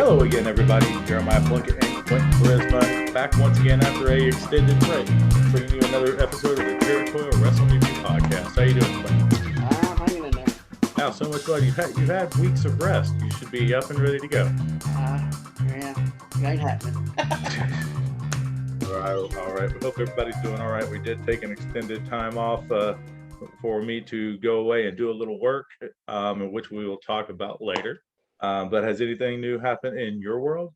Hello again, everybody. Jeremiah Plunkett and Quentin Charisma back once again after a extended break, bringing you another episode of the Territorial Rasslin podcast. How you doing, Quentin? I'm hanging in there. Wow, so much fun. You've had weeks of rest. You should be up and ready to go. Yeah, it ain't happening. All right. We hope everybody's doing all right. We did take an extended time off for me to go away and do a little work, in which we will talk about later. But has anything new happened in your world?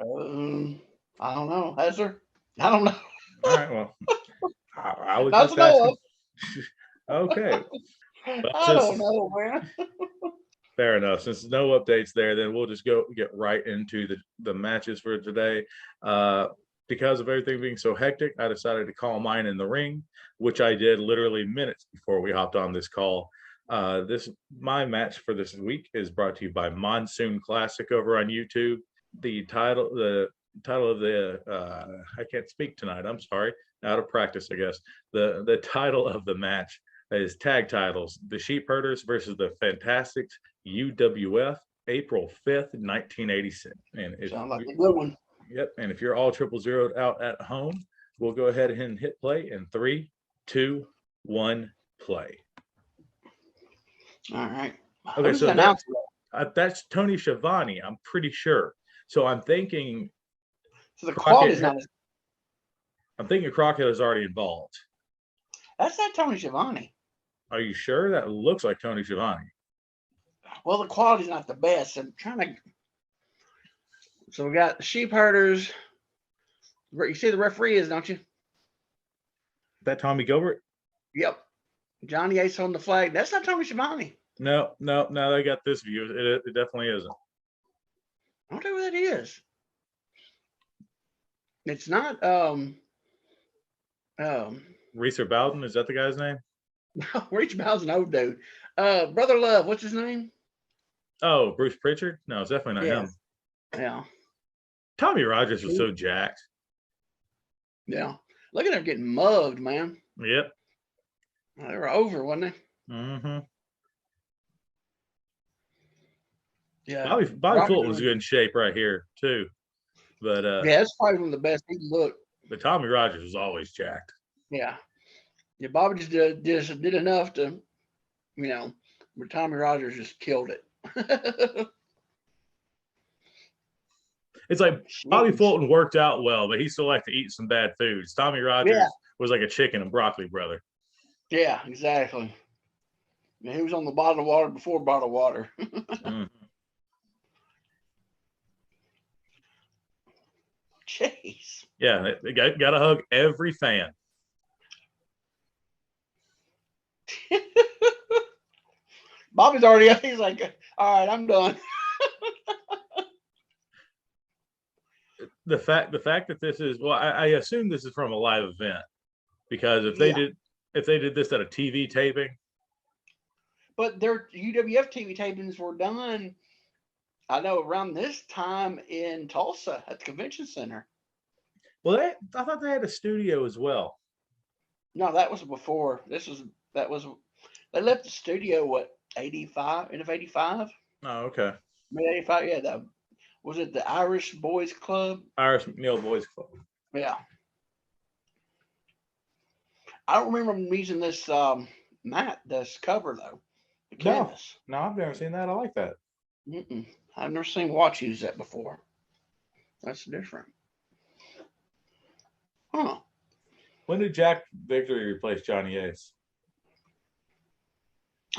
I don't know. Has there? I don't know. All right. Well, I was Not just to know asking. Okay. of. Well, I don't know, man. fair enough. Since there's no updates there, then we'll just get right into the matches for today. Because of everything being so hectic, I decided to call mine in the ring, which I did literally minutes before we hopped on this call. My match for this week is brought to you by Monsoon Classic over on YouTube. The title of the I can't speak tonight. I'm sorry, out of practice, I guess. The title of the match is tag titles: the Sheep Herders versus the Fantastics UWF, April 5th, 1986. And Sounds like a good one. Yep. And if you're all 000'd out at home, we'll go ahead and hit play in 3, 2, 1, play. All right. Okay, so that's Tony Schiavone, I'm pretty sure. So I'm thinking. So the quality's not. I'm thinking Crockett is already involved. That's not Tony Schiavone. Are you sure? That looks like Tony Schiavone. Well, the quality's not the best. I'm trying to. So we got the Sheep Herders. You see the referee is, don't you? That Tommy Gilbert? Yep. Johnny Ace on the flag. That's not Tony Schiavone. No, they got this view. It definitely isn't. I don't know who that is. It's not Reeser Bowden, is that the guy's name? No, Reach Bowden's an old dude. Brother Love, what's his name? Oh, Bruce Pritchard? No, it's definitely not him. Yeah. Tommy Rogers was so jacked. Yeah. Look at him getting mugged, man. Yep. They were over, wasn't they? Mm-hmm. Yeah. Bobby Fulton was in good shape right here, too. But yeah, that's probably one of the best he looked. But Tommy Rogers was always jacked. Yeah. Yeah, Bobby just did enough to, but Tommy Rogers just killed it. It's like Bobby Fulton worked out well, but he still liked to eat some bad foods. Tommy Rogers was like a chicken and broccoli brother. Yeah, exactly. Yeah, he was on the bottled water before bottled water. Mm-hmm. Jeez. Yeah, they got to hug every fan. Bobby's already, he's like, all right, I'm done. The fact that this is, well, I assume this is from a live event, because if they did this at a TV taping. But their UWF TV tapings were done, I know, around this time in Tulsa at the convention center. Well, I thought they had a studio as well. No, that was before. They left the studio, what, 85, end of 85? Oh, okay. Mid-85, yeah. Was it the Irish Boys Club? Irish McNeil Boys Club. Yeah. I don't remember them using this mat, this cover, though. The canvas. No, I've never seen that. I like that. I've never seen Watch use that before. That's different. Huh. When did Jack Victory replace Johnny Ace?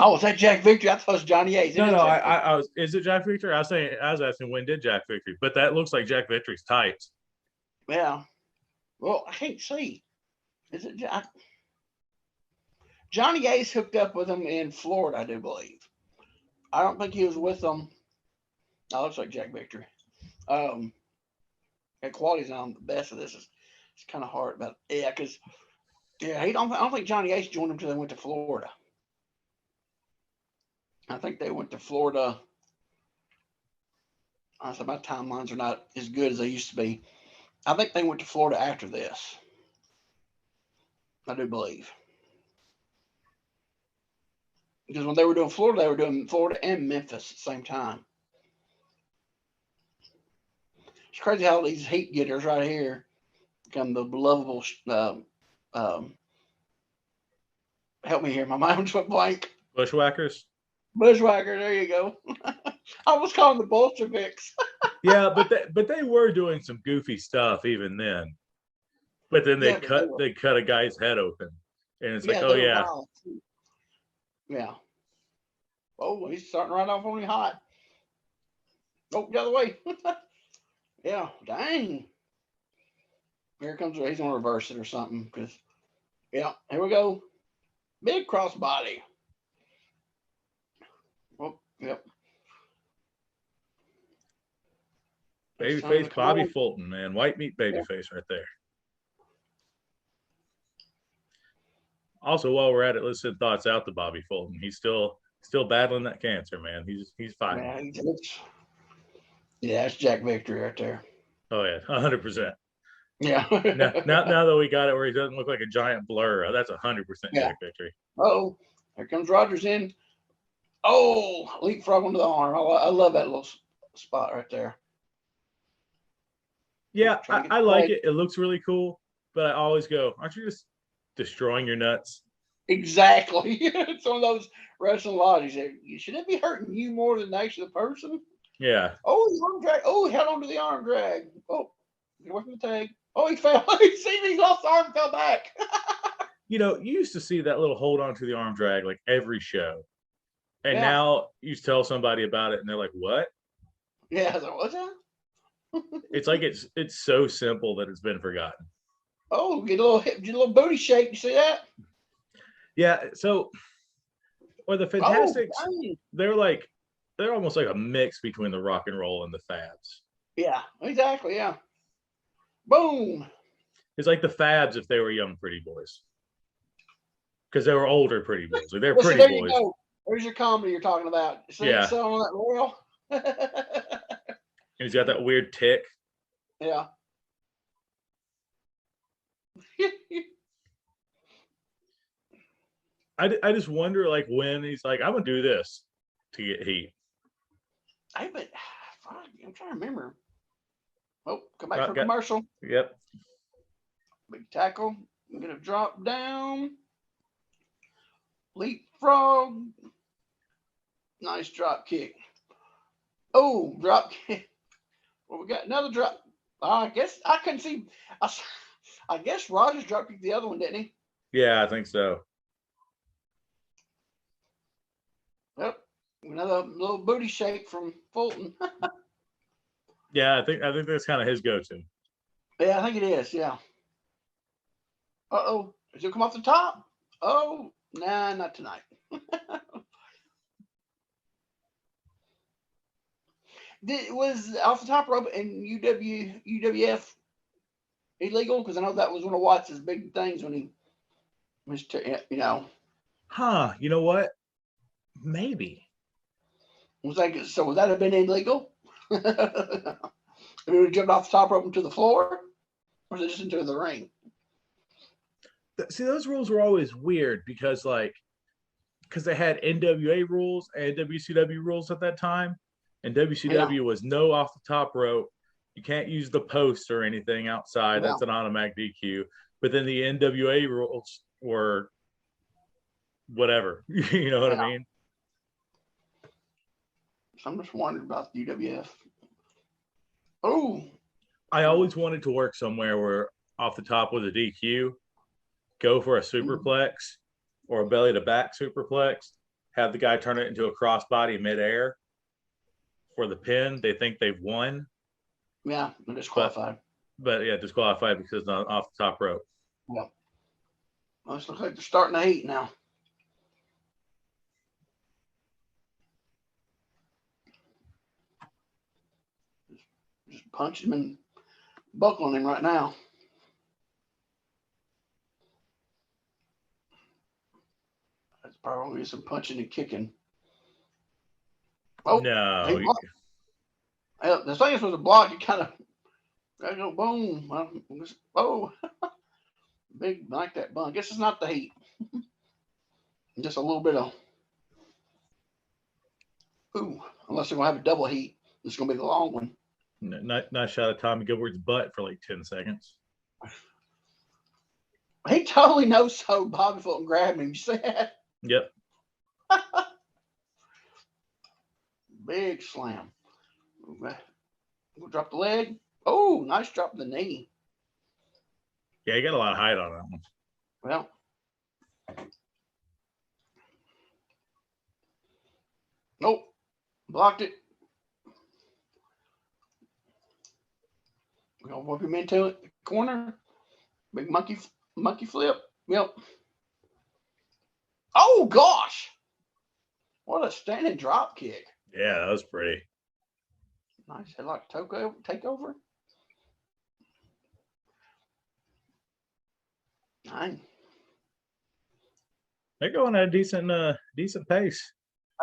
Oh, is that Jack Victory? I thought it was Johnny Ace. No, I was. Is it Jack Victory? I was asking when did Jack Victory, but that looks like Jack Victory's tights. Yeah. Well, I can't see. Is it Johnny Ace hooked up with him in Florida, I do believe. I don't think he was with them. No, it looks like Jack Victory. The quality's not the best of this. It's kind of hard, but because I don't think Johnny Ace joined them until they went to Florida. I think they went to Florida. Honestly, my timelines are not as good as they used to be. I think they went to Florida after this. I do believe. Because when they were doing Florida and Memphis at the same time. It's crazy how these heat getters right here become the lovable. Help me here. My mind just went blank. Bushwhackers. Bushwhacker. There you go. I was calling the Bolsheviks. Yeah, but they were doing some goofy stuff even then. But then Yeah, they cut a guy's head open, and it's like, yeah, oh they were yeah, violent. Yeah. Oh, he's starting right off on me hot. Oh, the other way. Yeah, dang. Here comes, he's gonna reverse it or something. Cause yeah, here we go. Big crossbody. Oh, yep. babyface Bobby Fulton, man, white meat babyface right there. Also, while we're at it, let's send thoughts out to Bobby Fulton. He's still battling that cancer, man. He's fighting. Yeah, it's Jack Victory right there. Oh yeah, 100%. Yeah. now that we got it where he doesn't look like a giant blur, that's 100% Yeah. Jack Victory. Oh, here comes Rogers in. Oh, leapfrog into the arm. I love that little spot right there. Yeah, I like it. It looks really cool, but I always go, aren't you just destroying your nuts? Exactly. It's one of those wrestling logics. Should it be hurting you more than actually the person? Yeah. Oh, the arm drag. Oh, he held on to the arm drag. Oh, get away from the tag. Oh, he fell. He lost the arm and fell back. You used to see that little hold on to the arm drag like every show. And Yeah. now you tell somebody about it and they're like, what? Yeah, I was like, what's that? It's like it's so simple that it's been forgotten. Oh, get a little booty shake. You see that? Yeah. So, or the Fantastics, Oh, they're almost like a mix between the rock and roll and the Fabs. yeah, exactly. Yeah. Boom. It's like the Fabs if they were young pretty boys, because they were older pretty boys. Like they're Well, pretty there boys. You go. There's your comedy you're talking about. See, Yeah. selling that royal. And he's got that weird tick. Yeah. I just wonder like when he's like, I'm gonna do this to get heat. I'm trying to remember. Oh, come back for commercial. Yep. Big tackle. I'm gonna drop down. Leapfrog. Nice drop kick. Oh, drop kick. Well, we got another drop. I guess I couldn't see. I guess Rogers drop kicked the other one, didn't he? Yeah, I think so. Yep. Another little booty shake from Fulton. Yeah, I think that's kind of his go-to. Yeah, I think it is. Yeah. Uh-oh. Is it come off the top? Oh, nah, not tonight. Was off the top rope and UWF illegal? Because I know that was one of Watts' big things when he was, Huh? You know what? Maybe. Was would that have been illegal? If we would have jumped off the top rope into the floor, or was it just into the ring? See, those rules were always weird because they had NWA rules and WCW rules at that time, and WCW was no off the top rope. You can't use the post or anything outside. That's an automatic DQ. But then the NWA rules were whatever. You know what I mean? So I'm just wondering about the UWF. Oh. I always wanted to work somewhere where off the top with a DQ, go for a superplex or a belly to back superplex, have the guy turn it into a crossbody midair for the pin. They think they've won. Yeah, they're disqualified. But yeah, disqualified because it's not off the top rope. Yeah. Well, it looks like they're starting to heat now. Just punching him and buckling him right now. That's probably some punching and kicking. Oh no! The thing is with a block, you kind of gotta go boom. Oh, big like that bun. I guess it's not the heat. Just a little bit of unless they're gonna have a double heat. It's gonna be the long one. Nice shot of Tommy Goodward's butt for like 10 seconds. He totally no-sold Bobby Fulton grabbing him. You see that? Yep. Big slam. We'll drop the leg. Oh, nice drop of the knee. Yeah, he got a lot of height on that one. Well, nope, blocked it. We're gonna whip him into it. Corner. Big monkey flip. Yep. Oh gosh. What a standing drop kick. Yeah, that was pretty. Nice headlock takeover. Nine. They're going at a decent pace.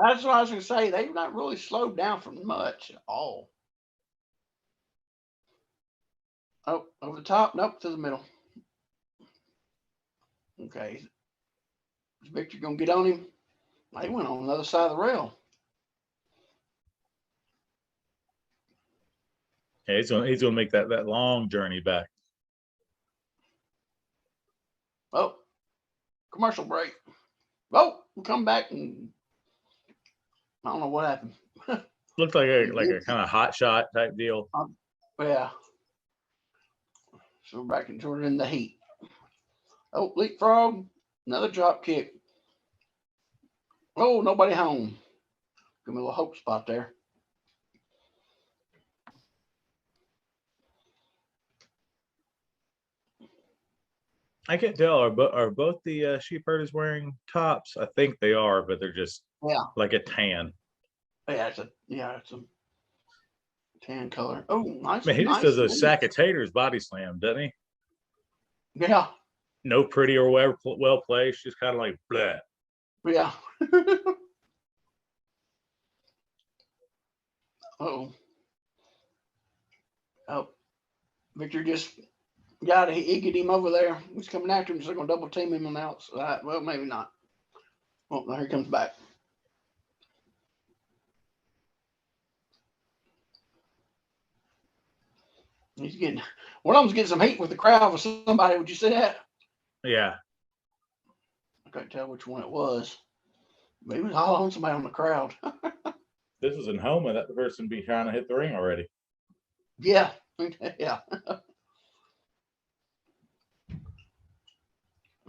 That's what I was gonna say. They've not really slowed down from much at all. Oh, over the top. Nope, to the middle. Okay. Is Victor gonna get on him? He went on the other side of the rail. Yeah, he's gonna make that long journey back. Oh, commercial break. Oh, we'll come back and I don't know what happened. Looked like a kind of hot shot type deal. Yeah. So we're back into it in the heat. Oh, leapfrog. Another drop kick. Oh, nobody home. Give me a little hope spot there. I can't tell. Are both the sheep herders wearing tops? I think they are, but they're just like a tan. Yeah, it's a tan color. Oh, nice. Man, he just nice does a sack of taters body slam, doesn't he? Yeah. No pretty or well placed, just kind of like bleh. Yeah. Oh. Victor just got he get him over there. He's coming after him, so they're gonna double team him on the outside. Well, maybe not. Oh, there he comes back. He's getting one of them's getting some heat with the crowd with somebody. Would you see that? Yeah. I couldn't tell which one it was. But he was all on somebody on the crowd. This was in Homa. That person be trying to hit the ring already. Yeah. Yeah.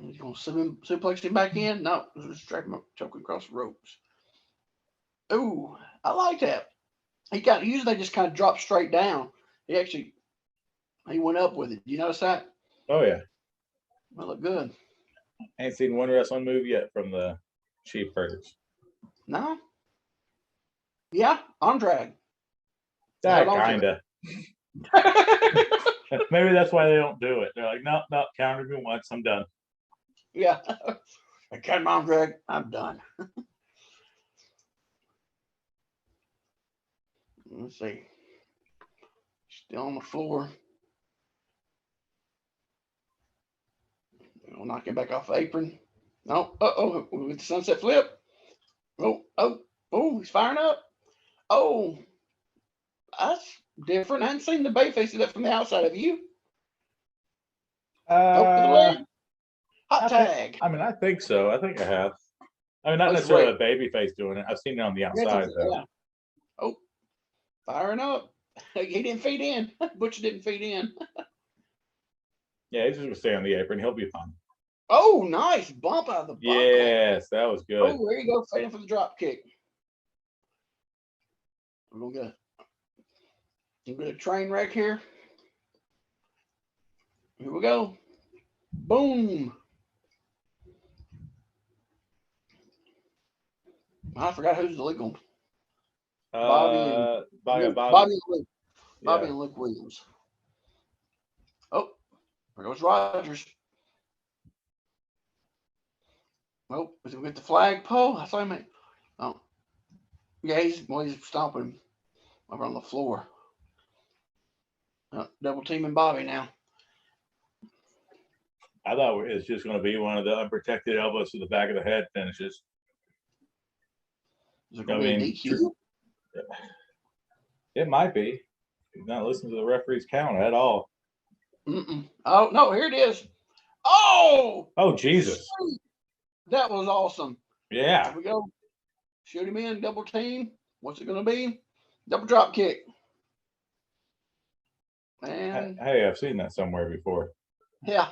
He's going to suplex him back in. No, just drag him up, choking across the ropes. Ooh, I like that. Usually they just kind of drop straight down. He went up with it. You notice that? Oh yeah. Well, look good. I ain't seen one wrestling move yet from the sheep herders. No. Yeah, arm drag. Kinda. Maybe that's why they don't do it. They're like, no, counter me once, I'm done. Yeah. I got my arm drag. I'm done. Let's see. Still on the floor. We'll knock him back off the apron. No. With the sunset flip. Oh, he's firing up. Oh, that's different. I hadn't seen the Bayface do that from the outside. Have you? To the leg. Hot tag. I think so. I think I have. I mean, not necessarily a baby face doing it. I've seen it on the outside, though. Yeah. Oh, firing up. He didn't feed in. Butcher didn't feed in. Yeah, he's just going to stay on the apron. He'll be fine. Oh, nice bump out of the buckle. Yes, that was good. Oh, there you go. Fading for the drop kick. We're going to get a train wreck here. Here we go. Boom. I forgot who's the legal. Bobby and Luke Williams. Oh, there goes Rogers. Oh, is it with the flagpole? I saw him. Oh, yeah, he's stomping over on the floor. Double teaming Bobby now. I thought it was just going to be one of the unprotected elbows to the back of the head finishes. Is it going to be a DQ? It might be. He's not listening to the referee's count at all. Oh, no, here it is. Oh! Oh, Jesus. Sweet. That was awesome. Yeah. Here we go. Shoot him in, double team. What's it going to be? Double drop kick. And hey, I've seen that somewhere before. yeah.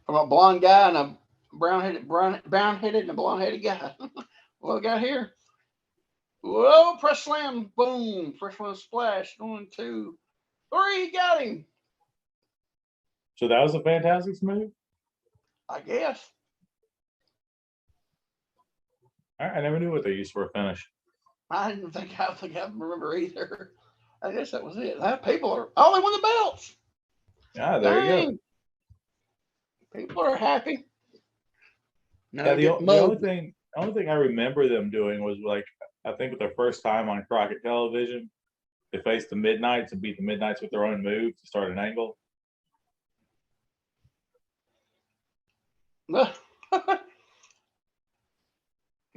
From a blonde guy and a brown-headed and a blonde-headed guy. What we got here? Whoa, press slam. Boom. First one splash. 1, 2, 3. Got him. So that was a Fantastics move? I guess. I never knew what they used for a finish. I remember either. I guess that was it. People are, oh, they won the belts. Ah, there you go. People are happy. Yeah, the only thing I remember them doing was like, I think with their first time on Crockett Television, they faced the Midnights and beat the Midnights with their own move to start an angle.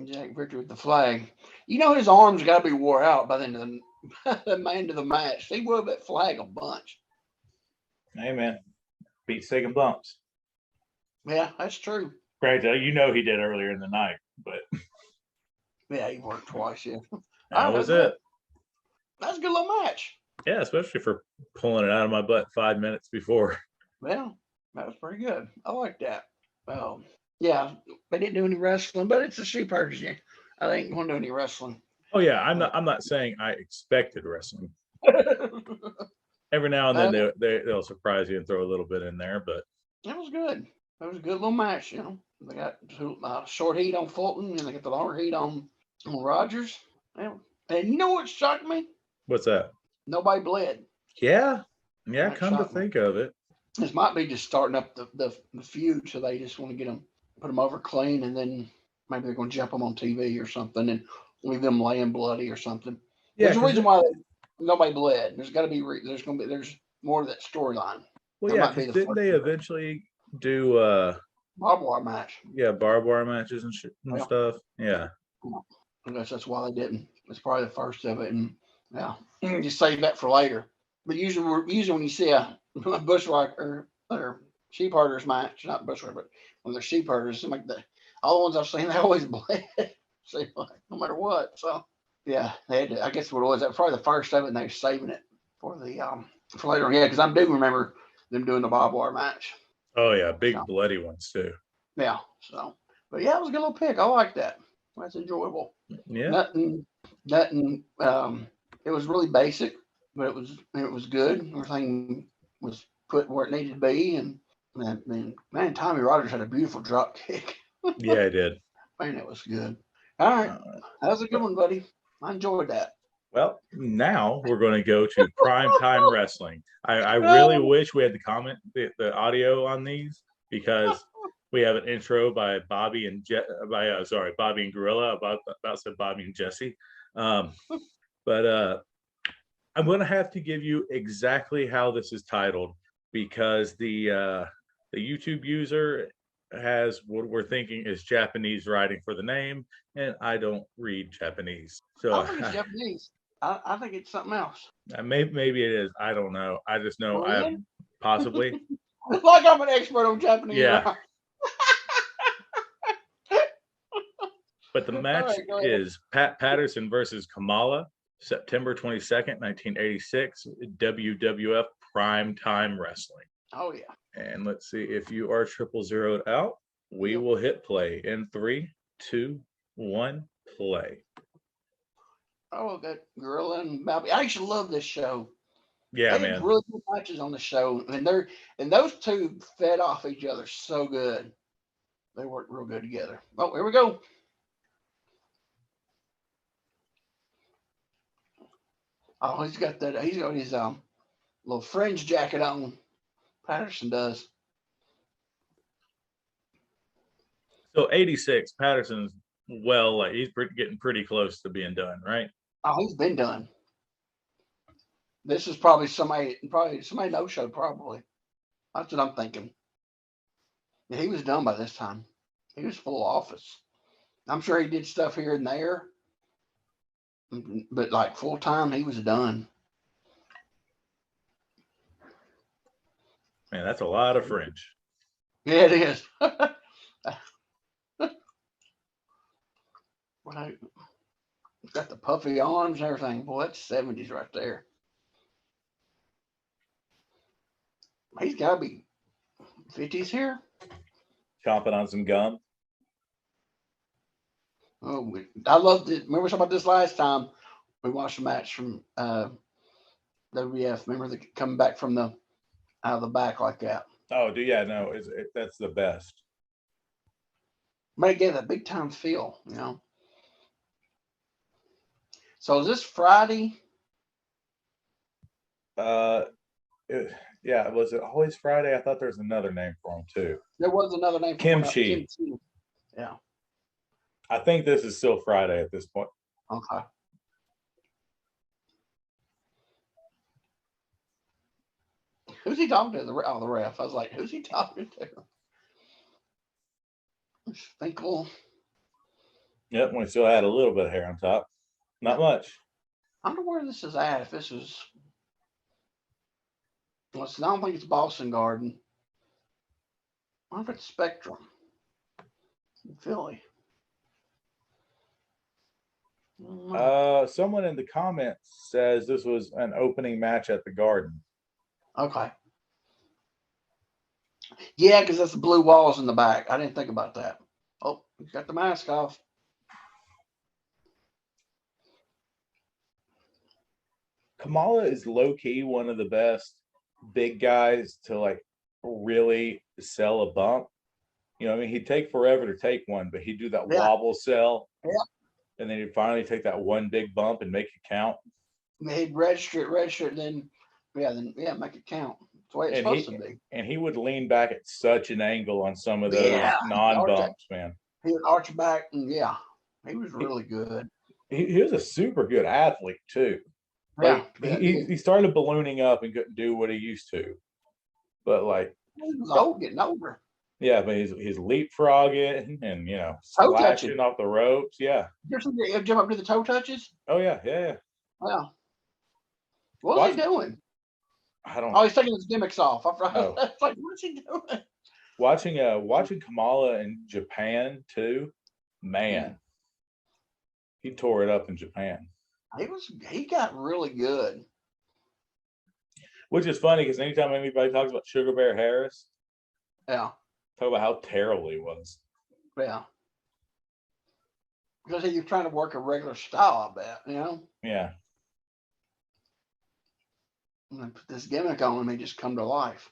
Jack Victor with the flag. You know his arms got to be wore out by the end of the match. He wore that flag a bunch. Hey, man. Beats taking bumps. Yeah, that's true. Great. You know he did earlier in the night, but yeah, he worked twice. Yeah, that was it. That's a good little match. Yeah, especially for pulling it out of my butt 5 minutes before. Well, that was pretty good. I like that. Yeah, they didn't do any wrestling, but it's a sheep herders. Yeah, I ain't going to do any wrestling. Oh yeah, I'm not saying I expected wrestling. Every now and then they'll surprise you and throw a little bit in there, but it was good. It was a good little match. You know, they got short heat on Fulton, and they got the longer heat on Rogers. And you know what shocked me? What's that? Nobody bled. Yeah. Come to think of it, this might be just starting up the feud, so they just want to put them over clean, and then maybe they're going to jump them on TV or something and leave them laying bloody or something. Yeah, there's a reason why nobody bled. There's got to be there's more of that storyline. Well, yeah, because didn't they eventually do barbed wire match? Yeah, barbed wire matches and shit and stuff. Yeah. I guess that's why they didn't. It's probably the first of it, and yeah, just save that for later. But usually when you see a bushwhacker or sheep herders match, not bushwhacker, but when they're sheep herders, like all the ones I've seen, they always bled. Seems like no matter what. So yeah, they had to, I guess what it was, that was probably the first of it, and they're saving it for the for later on. Yeah, because I do remember them doing the barbed wire match. Oh yeah, big bloody ones too. Yeah. So, but yeah, it was a good little pick. I like that. That's enjoyable. Yeah. Nothing. It was really basic, but it was good. Everything was put where it needed to be, and man, Tommy Rogers had a beautiful drop kick. Yeah, he did. Man, it was good. All right, that was a good one, buddy. I enjoyed that. Well, now we're going to go to primetime wrestling. I really wish we had the audio on these, because we have an intro by Bobby and Bobby and Gorilla. About said Bobby and Jesse. But I'm going to have to give you exactly how this is titled, because the YouTube user has what we're thinking is Japanese writing for the name, and I don't read Japanese. So I think it's Japanese. I think it's something else. Maybe it is. I don't know. I just know I possibly. Like I'm an expert on Japanese. Yeah. But the match is Pat Patterson versus Kamala, September 22nd, 1986, WWF Primetime Wrestling. Oh, yeah. And let's see, if you are 000'd out, we will hit play in 3, 2, 1, play. Oh, that Gorilla and Bobby. I actually love this show. Yeah, they did really good matches on the show, and those two fed off each other so good. They worked real good together. Oh, here we go. Oh, he's got his little fringe jacket on. Patterson does. So 86, Patterson's he's getting pretty close to being done, right? Oh, he's been done. This is probably somebody no show, probably. That's what I'm thinking. Yeah, he was done by this time. He was full office. I'm sure he did stuff here and there, But like full time, he was done. Man, that's a lot of French. Yeah, it is. Right. Got the puffy arms and everything. Boy, that's 70s right there. He's got to be 50s here. Chomping on some gum. Oh, I loved it. Remember talking about this last time we watched a match from WWF. Remember the coming back from the out of the back like that. Oh, yeah, no, that's the best. But it gave that big time feel, you know. So is this Friday? Yeah, was it always Friday? I thought there was another name for him too. There was another name for Kimchi. Yeah. I think this is still Friday at this point. Okay. Who's he talking to? The ref. I was like, who's he talking to? Finkel. Yep, we still had a little bit of hair on top. Not much. I wonder where this is at. If this is, well, I don't think it's Boston Garden. I wonder if it's Spectrum in Philly. Someone in the comments says this was an opening match at the Garden. Okay. Yeah, because that's the blue walls in the back. I didn't think about that. Oh, he's got the mask off. Kamala is low key one of the best big guys to like really sell a bump. You know, I mean, he'd take forever to take one, but he'd do that wobble sell. Yeah. And then he'd finally take that one big bump and make it count. He'd register it, and then make it count. That's the way it's supposed to be. And he would lean back at such an angle on some of those non-bumps, man. He would arch back, and he was really good. He was a super good athlete too. Like he started ballooning up and couldn't do what he used to, but like he was getting older. Yeah, but he's leapfrogging and slashing off the ropes. Yeah. You jump up to the toe touches? Oh yeah. Wow. What is he doing? I don't. Oh, he's taking his gimmicks off. Oh. Like, what's he doing? Watching Kamala in Japan too, man. He tore it up in Japan. He got really good. Which is funny because anytime anybody talks about Sugar Bear Harris, talk about how terrible he was. Yeah. Because he was trying to work a regular style, I bet, Yeah. And then put this gimmick on him, he just come to life.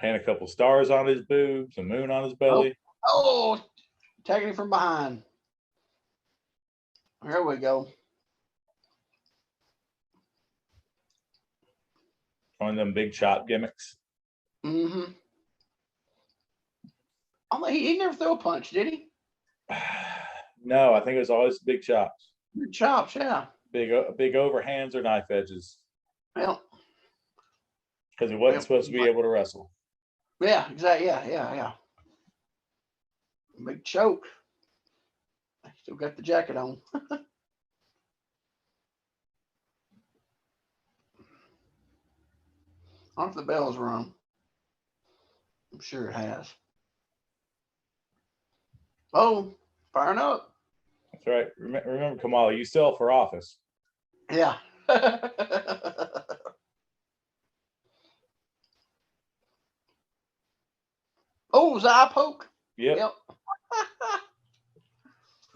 Paint a couple stars on his boobs, a moon on his belly. Oh, taking him from behind. Here we go. One of them big chop gimmicks. Mm-hmm. He never threw a punch, did he? No, I think it was always big chops. Big chops, yeah. Big overhands or knife edges. Well, because he wasn't supposed to be able to wrestle. Yeah, exactly. Yeah. Big choke. Still got the jacket on. I don't know if the bell's rung. I'm sure it has. Oh, firing up. That's right. Remember, Kamala, you sell for office. Yeah. Oh, was the eye poke? Yep.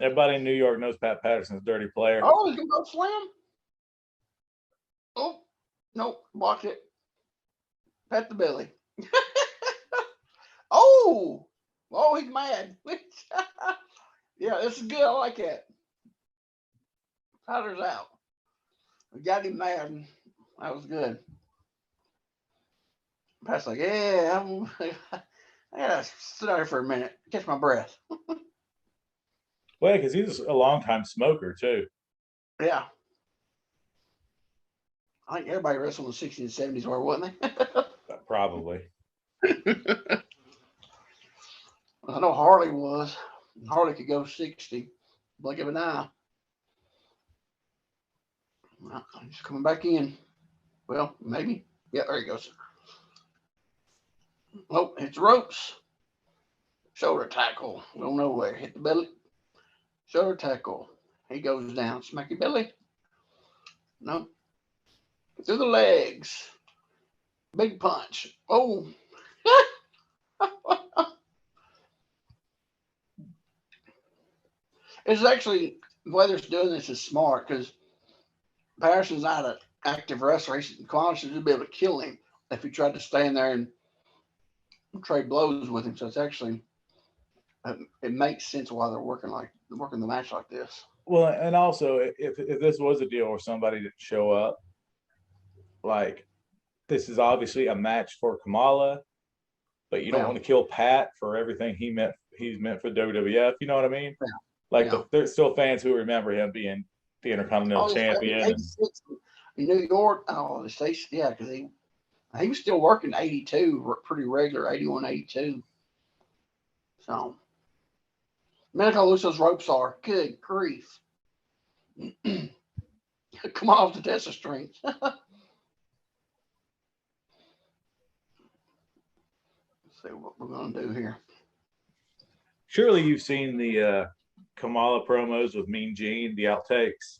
Everybody in New York knows Pat Patterson's a dirty player. Oh, he's going to go slam? Oh, nope. Block it. Pat the belly. Oh, he's mad. Yeah, this is good. I like that. Powder's out. We got him mad. That was good. Pat's like, yeah, I gotta sit out here for a minute, catch my breath. Well, because he's a longtime smoker too. Yeah. I think everybody wrestled in the 60s and 70s were, wasn't they? Probably. I know Harley was. Harley could go 60. Blink of an eye. Well, he's coming back in. Well, maybe. Yeah, there he goes. Oh, it's ropes. Shoulder tackle. Don't know where. Hit the belly. Shoulder tackle. He goes down. Smacky belly. No. Through the legs. Big punch. Oh. It's actually, Weather's doing this is smart because Patterson's not an active wrestler. Quality should be able to kill him if he tried to stay in there and trade blows with him. So it's actually, it makes sense why they're working the match like this. Well, and also if this was a deal where somebody didn't show up, like this is obviously a match for Kamala, but you don't want to kill Pat for everything he's meant for WWF. You know what I mean? Yeah. Like there's still fans who remember him being the Intercontinental Champion. In New York, yeah, because he was still working 82, pretty regular, 81, 82. So, man, how loose those ropes are. Good grief. Come off the test of strength. Let's see what we're going to do here. Surely you've seen the Kamala promos with Mean Gene, the outtakes.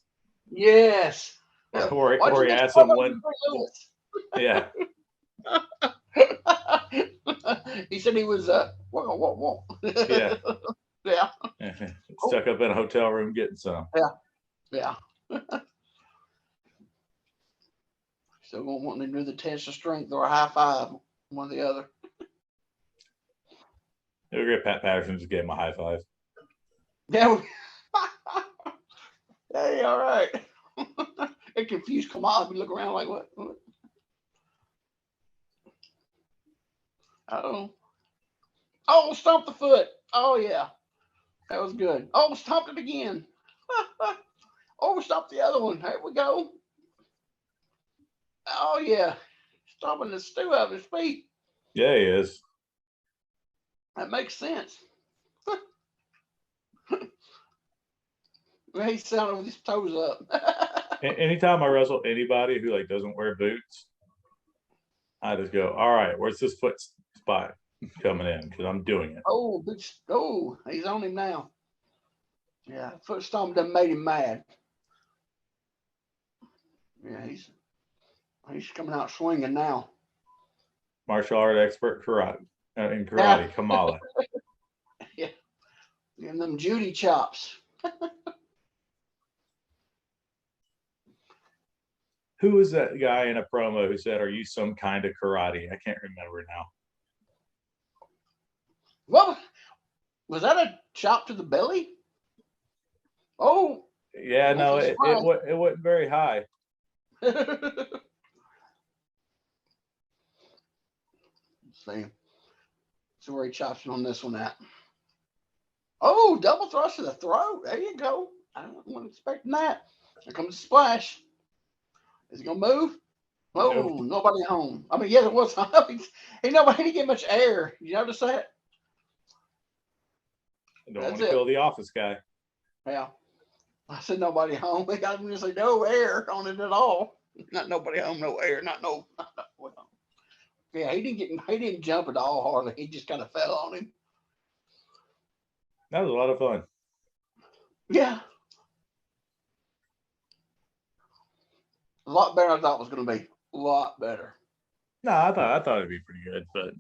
Yes. Or he asked him when. Yeah. He said he was whoa. Yeah. Yeah. Stuck up in a hotel room getting some. Yeah. Still gonna want to do the test of strength or a high five, one or the other. It'll get Pat Patterson, just gave him a high five. Yeah. Hey, all right. It confused Kamal. We look around like what? Oh, stomp the foot. Oh yeah. That was good. Oh, stomped it again. Oh, stomped the other one. There we go. Oh yeah. Stomping the stew out of his feet. Yeah, he is. That makes sense. He's sounding with his toes up. Anytime I wrestle anybody who like doesn't wear boots, I just go, all right, where's this foot spot coming in? Because I'm doing it. Oh, he's on him now. Yeah, foot stomp done made him mad. Yeah, he's coming out swinging now. Martial art expert in karate, Kamala. Yeah, giving them Judy chops. Who was that guy in a promo who said, "Are you some kind of karate?" I can't remember now. What was that? A chop to the belly? Oh, yeah, no, it wasn't very high. Let's see. So where he chops on this one at. Oh, double thrust to the throat. There you go. I wasn't expecting that. Here comes the splash. Is he gonna move? Oh, nope. Nobody home. I mean, yeah, there was. Ain't nobody didn't get much air. You notice that? I don't want to kill the office guy. Yeah. I said nobody home. They got me to say no air on it at all. Not nobody home, no air, not no. Well, yeah, he didn't jump at all hardly. He just kind of fell on him. That was a lot of fun. Yeah. A lot better than I thought it was going to be. A lot better. No, I thought it'd be pretty good, but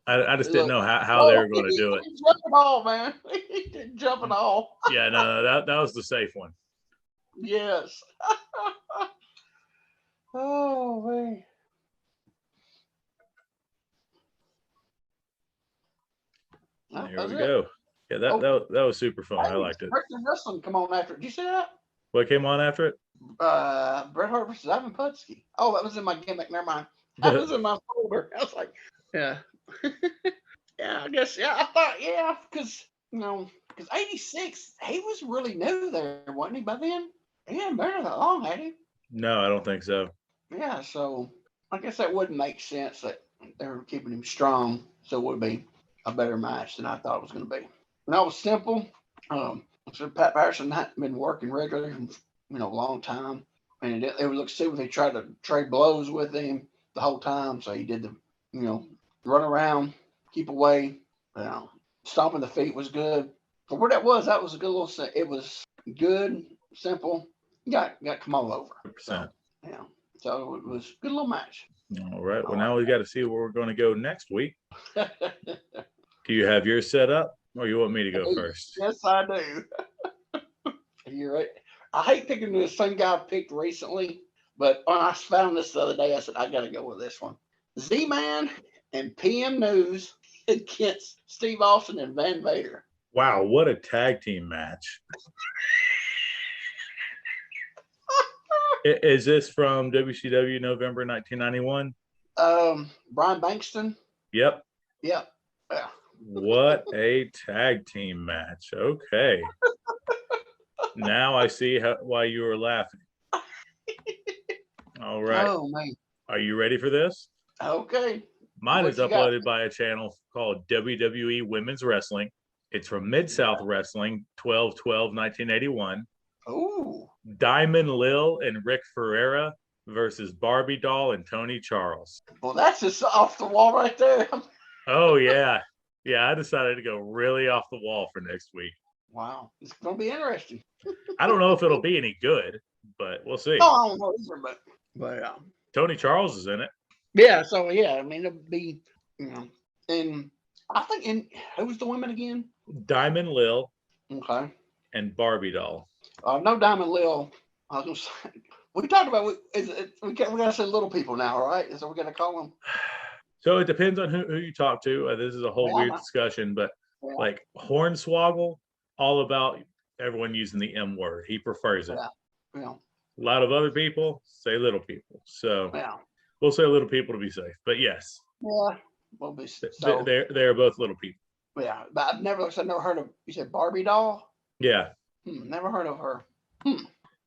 I just didn't know how they were going to do it. He didn't jump at all, man. He didn't jump at all. Yeah, no, that was the safe one. Yes. Oh, man. There we go. Yeah, that was super fun. I liked it. Territorial Rasslin come on after it. Did you see that? What came on after it? Bret Hart versus Ivan Putski. Oh, that was in my gimmick. Never mind. That was in my folder. I was like, yeah. Yeah, I guess, yeah. I thought, yeah, because, because 86, he was really new there, wasn't he, by then? He hadn't been there that long, had he? No, I don't think so. Yeah, so I guess that would make sense that they were keeping him strong, so it would be a better match than I thought it was going to be. that was simple. So Pat Patterson hadn't been working regularly from a long time, and it would look stupid. They tried to trade blows with him the whole time, so he did the run around, keep away. Stomping the feet was good. For what that was a good little. It was good, simple. Got come all over. So yeah, so it was a good little match. All right. Well, now we got to see where we're going to go next week. Do you have yours set up, or you want me to go first? Yes, I do. You're right. I hate picking the same guy I picked recently, but when I found this the other day, I said I got to go with this one. Z-Man and PM News against Steve Austin and Van Vader. Wow, what a tag team match! Is this from WCW November 1991? Brian Bankston. Yep. Yeah. What a tag team match. Okay. Now I see why you were laughing. All right. Oh, man. Are you ready for this? Okay. Mine is uploaded by a channel called WWE Women's Wrestling. It's from Mid-South Wrestling, 12/12/1981. Ooh. Diamond Lil and Rick Ferreira versus Barbie Doll and Tony Charles. Well, that's just off the wall right there. Oh, yeah. Yeah, I decided to go really off the wall for next week. Wow. It's going to be interesting. I don't know if it'll be any good, but we'll see. Oh, I don't know either, but yeah. Tony Charles is in it. Yeah, so yeah, I mean, it'll be, and I think, who was the women again? Diamond Lil. Okay. And Barbie Doll. No Diamond Lil. I was going to say, we talked about, we got to say little people now, right? Is that what we're going to call them? So it depends on who you talk to. This is a whole weird discussion, but like Hornswoggle, all about everyone using the M word. He prefers it. Yeah. A lot of other people say little people. So we'll say little people to be safe. But yes. Yeah. We'll be so, they're both little people. Yeah. But I've never heard of, you said Barbie Doll? Yeah. Never heard of her.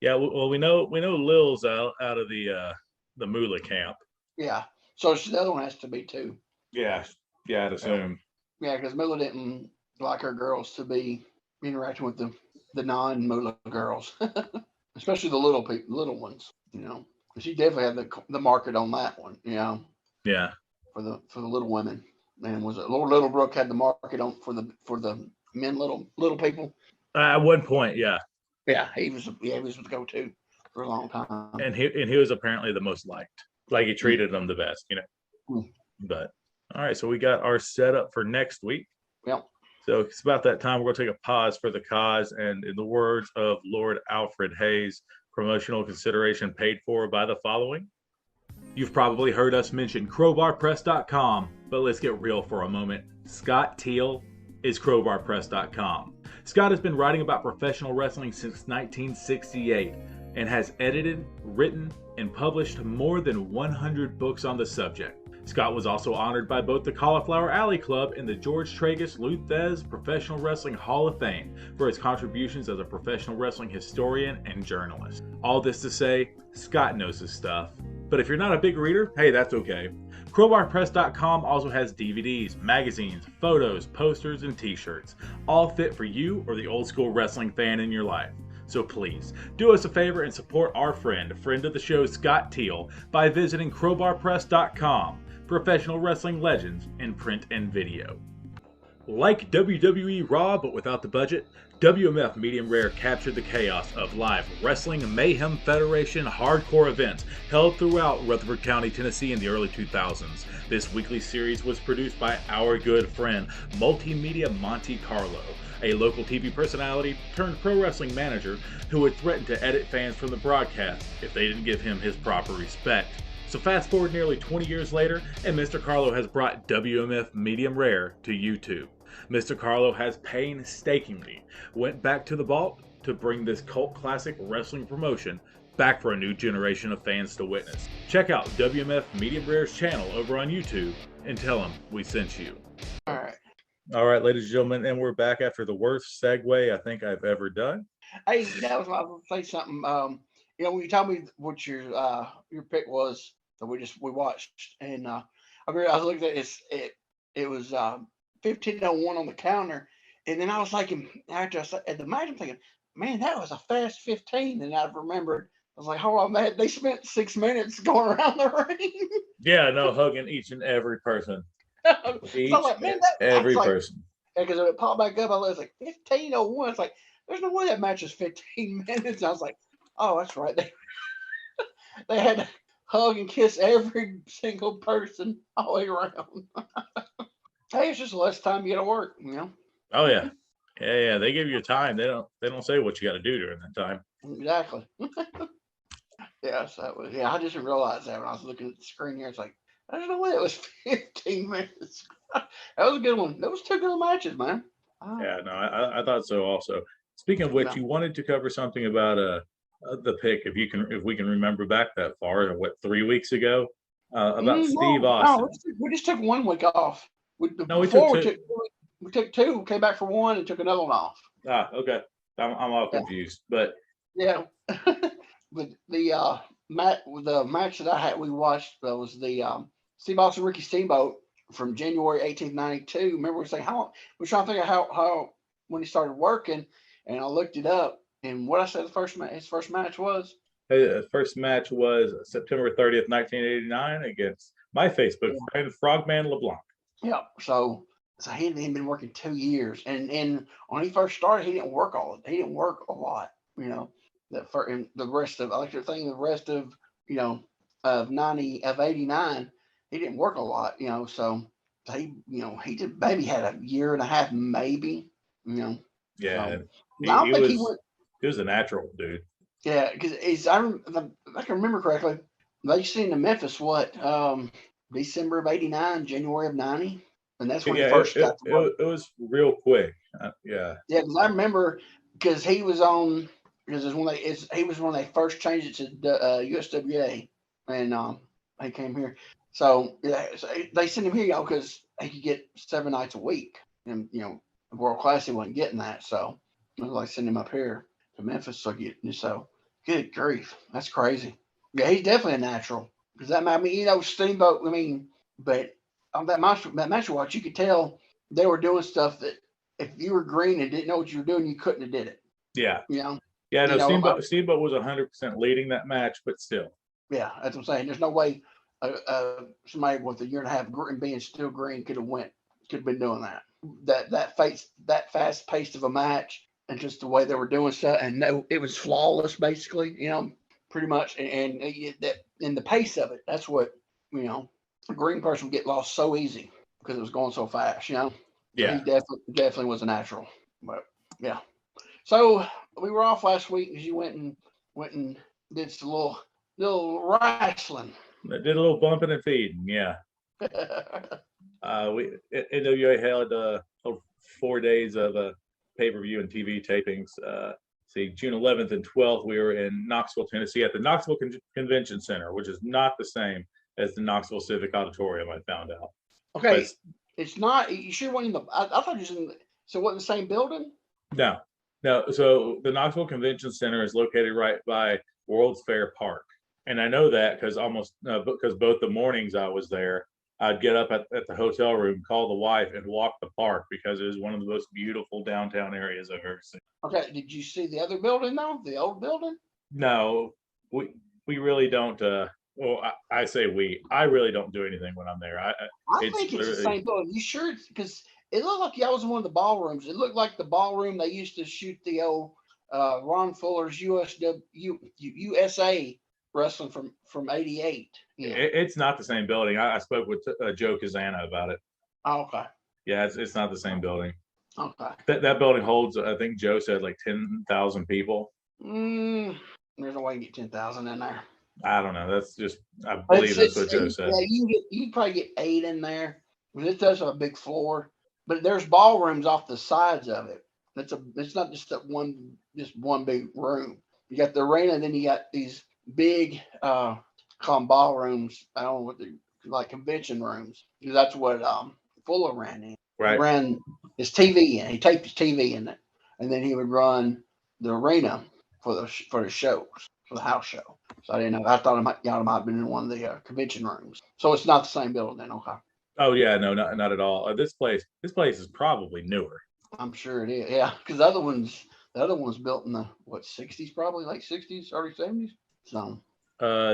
Yeah, well, we know Lil's out of the Moolah camp. Yeah, so the other one has to be too. Yeah, I'd assume. Yeah, because Moolah didn't like her girls to be interacting with the non-Moolah girls, especially the little ones. She definitely had the market on that one. Yeah. For the little women, and was it Lord Littlebrook had the market on for the men little people. At one point, yeah. Yeah, he was the go-to for a long time. And he was apparently the most liked. Like he treated them the best, But all right, so we got our setup for next week. Yep. So it's about that time. We're going to take a pause for the cause, and in the words of Lord Alfred Hayes, promotional consideration paid for by the following. You've probably heard us mention crowbarpress.com, but let's get real for a moment. Scott Teal is crowbarpress.com. Scott has been writing about professional wrestling since 1968 and has edited, written, and published more than 100 books on the subject. Scott was also honored by both the Cauliflower Alley Club and the George Tragus Luthez Professional Wrestling Hall of Fame for his contributions as a professional wrestling historian and journalist. All this to say, Scott knows his stuff. But if you're not a big reader, hey, that's okay. CrowbarPress.com also has DVDs, magazines, photos, posters, and t-shirts, all fit for you or the old school wrestling fan in your life. So please, do us a favor and support our friend of the show, Scott Teal, by visiting CrowbarPress.com, professional wrestling legends in print and video. Like WWE Raw but without the budget, WMF Medium Rare captured the chaos of live Wrestling Mayhem Federation hardcore events held throughout Rutherford County, Tennessee in the early 2000s. This weekly series was produced by our good friend, Multimedia Monte Carlo, a local TV personality turned pro wrestling manager who would threaten to edit fans from the broadcast if they didn't give him his proper respect. So fast forward nearly 20 years later, and Mr. Carlo has brought WMF Medium Rare to YouTube. Mr. Carlo has painstakingly went back to the vault to bring this cult classic wrestling promotion back for a new generation of fans to witness. Check out WMF Medium Rare's channel over on YouTube and tell them we sent you. All right, ladies and gentlemen, and we're back after the worst segue I think I've ever done. Hey, that was I was going to say something. When you told me what your pick was that we watched, and I was looking at it was 1501 on the counter, And then I was thinking, after I said, at the match, I'm thinking, man, that was a fast 15. And I remembered, I was like, hold on, man, they spent 6 minutes going around the ring. Yeah, no, hugging each and every person. So I'm Each like, man, and that I was every like, person. because it popped back up, I was like 15:01. It's like, there's no way that match is 15 minutes. I was like, oh, that's right. They had to hug and kiss every single person all the way around. Hey, it's just less time you got to work, you know. Oh yeah. Yeah. They give you time. They don't say what you got to do during that time. Exactly. Yes, that was. Yeah, I just didn't realize that when I was looking at the screen here. It's like, there's no way it was 15 minutes. That was a good one. That was two good matches, man. Yeah, no, I thought so also. Speaking of which, Yeah. you wanted to cover something about the pick, if we can remember back that far, what, 3 weeks ago, about Steve No, Austin. we just took one week off. No, we took Before two. we took two, came back for one, and took another one off. Okay. I'm all Yeah, confused, but yeah. But the match that I had we watched was the Steve Austin Ricky Steamboat from January 1892. Remember we saying how we're trying to figure out how when he started working, and I looked it up, and what I said his first match was. the first match was September 30th, 1989, against my Facebook friend Frogman LeBlanc. Yeah. So he had been working 2 years, and when he first started, he didn't work a lot, you know. That for and the rest of I like to think the rest of you know of 89, he didn't work a lot, you know. So he did maybe had a year and a half maybe, you know. Yeah, So I he, don't he think he was went. he was a natural dude. Yeah, because if I can remember correctly, they seen to Memphis what December of 89, January of 90, and that's when he Yeah, first got to work. it was real quick. Yeah, Yeah, because I remember because he was on because he was when they first changed it to the USWA, and he came here. So yeah, so they sent him here, because he could get 7 nights a week, and World Class he wasn't getting that, so it was like send him up here to Memphis. So good grief, that's crazy. Yeah, he's definitely a natural because I mean, Steamboat. I mean, but on that match watch, you could tell they were doing stuff that if you were green and didn't know what you were doing, you couldn't have did it. yeah, You know, yeah. you No, know, uh, Steamboat was 100% leading that match, but still, yeah, that's what I'm saying. There's no way somebody with a year and a half being still green could have been doing that. That fast paced of a match and just the way they were doing stuff, and no, it was flawless basically. Pretty much, and the pace of it. That's what a green person would get lost so easy because it was going so fast. So he yeah. definitely was a natural. But yeah. So we were off last week because you went and did some little wrestling. I did a little bumping and feeding. Yeah, we NWA had 4 days of pay-per-view and TV tapings. See, June 11th and 12th, we were in Knoxville, Tennessee, at the Knoxville Convention Center, which is not the same as the Knoxville Civic Auditorium. I found out, but Okay, it's not. You sure wasn't in the? I thought you was in. So it wasn't the same building? no, no. So the Knoxville Convention Center is located right by World's Fair Park, and I know that because both the mornings I was there, I'd get up at the hotel room, call the wife, and walk the park because it is one of the most beautiful downtown areas I've ever seen. Okay, did you see the other building though? The old building? No, we really don't. Well, I say we. I really don't do anything when I'm there. I It's think it's the literally same building. You sure? Because it looked like y'all was in one of the ballrooms. It looked like the ballroom they used to shoot the old Ron Fuller's USA wrestling from '88. it's not the same building. I spoke with Joe Kazana about it. Oh, okay. Yeah, it's not the same building. Okay. That building holds, I think Joe said, like 10,000 people. There's no way you can get 10,000 in there. I don't know. I believe that's what Joe said. Yeah, you can probably get 8 in there. It does have a big floor, but there's ballrooms off the sides of it. It's not just one big room. You got the arena, and then you got these big call them ballrooms. I don't know what they like, convention rooms. Because that's what Fuller ran in. He Right. ran his TV in. He taped his TV in it, and then he would run the arena for the shows, for the house show. So I didn't know. I thought y'all might have been in one of the convention rooms. So it's not the same building then. Okay. Oh yeah, no, not at all. This place is probably newer. I'm sure it is. Yeah, because the other one's built in the what 60s, probably late 60s, early 70s. So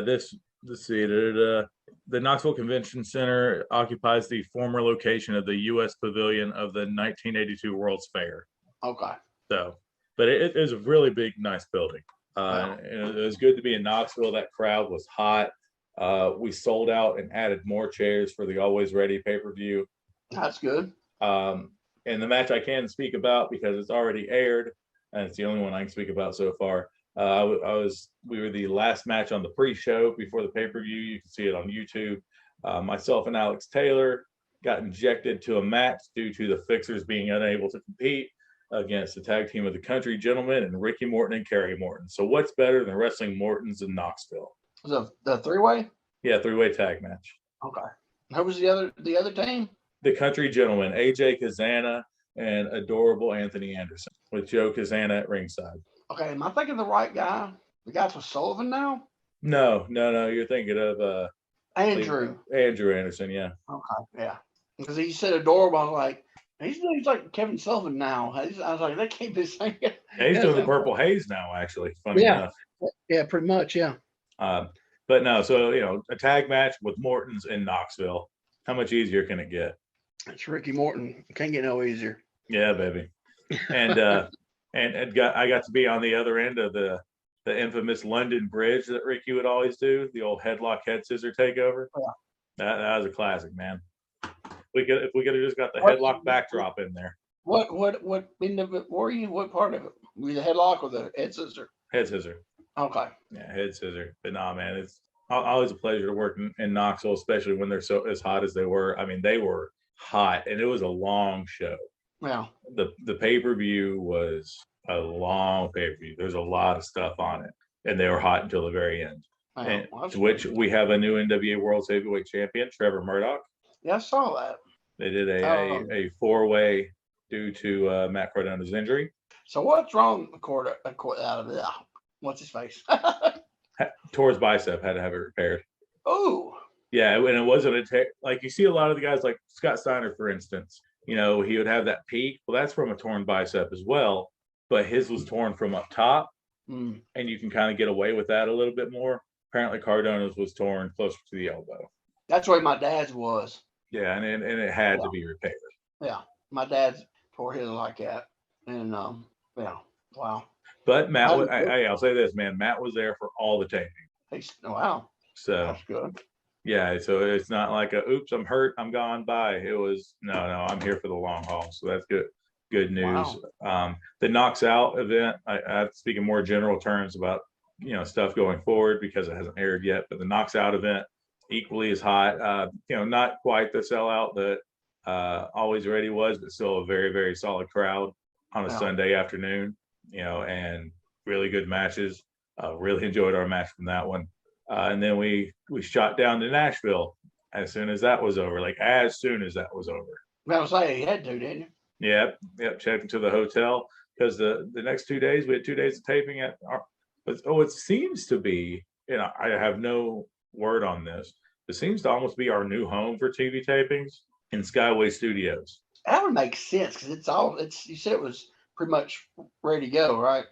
This let's see. The Knoxville Convention Center occupies the former location of the U.S. Pavilion of the 1982 World's Fair. okay, So, but it is a really big, nice building. well, And it was good to be in Knoxville. That crowd was hot. We sold out and added more chairs for the Always Ready pay-per-view. that's good. And the match I can speak about because it's already aired, and it's the only one I can speak about so far. We were the last match on the pre-show before the pay-per-view. You can see it on YouTube. Myself and Alex Taylor got injected to a match due to the Fixers being unable to compete against the tag team of the Country Gentlemen and Ricky Morton and Kerry Morton. So what's better than wrestling Mortons in Knoxville? The three-way. Yeah, three-way tag match. Okay. Who was the other team? The Country Gentlemen, AJ Kazana and adorable Anthony Anderson, with Joe Kazana at ringside. Okay, am I thinking the right guy? The guy's with Sullivan now? No. You're thinking of Andrew. Andrew Anderson. Yeah. Okay, yeah. Because he said adorable. I was like, he's like Kevin Sullivan now. I was like, that can't be the same guy. Yeah, he's doing the Purple Haze now. Actually, funny enough. Yeah, pretty much. Yeah. But no, so a tag match with Morton's in Knoxville. How much easier can it get? It's Ricky Morton. Can't get no easier. Yeah, baby. And I got to be on the other end of the infamous London Bridge that Ricky would always do, the old headlock head scissor takeover. Yeah. That was a classic, man. If we could have just got the headlock backdrop in there. What end of it were you? What part of it? Were you the headlock or the head scissor? Head scissor. Okay. Yeah, head scissor. But nah, man, it's always a pleasure to work in Knoxville, especially when they're so as hot as they were. I mean, they were hot, and it was a long show. Yeah. The pay-per-view was a long pay-per-view. There's a lot of stuff on it, and they were hot until the very end. Wow. And to which we have a new NWA World Heavyweight Champion, Trevor Murdoch. Yeah, I saw that. They did a four-way due to Matt Cardona's injury. So what's wrong with out of it? What's his face? Tore his bicep, had to have it repaired. Oh. Yeah, and it wasn't like you see a lot of the guys like Scott Steiner, for instance. He would have that peak. Well, that's from a torn bicep as well, but his was torn from up top, and you can kind of get away with that a little bit more. Apparently, Cardona's was torn closer to the elbow. That's where my dad's was. Yeah, and it had to be repaired. Yeah, my dad tore his like that, and yeah, wow. But Matt, I'll say this, man. Matt was there for all the taping. Wow. So that's good. Yeah, so it's not like oops, I'm hurt, I'm gone, bye. It was no, I'm here for the long haul. So that's good news. Wow. The Knocks Out event, I have to speak in more general terms about stuff going forward because it hasn't aired yet. But the Knocks Out event equally as hot. Not quite the sellout that Always Ready was, but still a very, very solid crowd on a Sunday afternoon. And really good matches. Really enjoyed our match from that one. And then we shot down to Nashville as soon as that was over. As soon as that was over. I was saying you had to, didn't you? Yep. Checked into the hotel because the next 2 days we had 2 days of taping at our. It seems to be. I have no word on this. It seems to almost be our new home for TV tapings in Skyway Studios. That would make sense because it's. You said it was pretty much ready to go, right?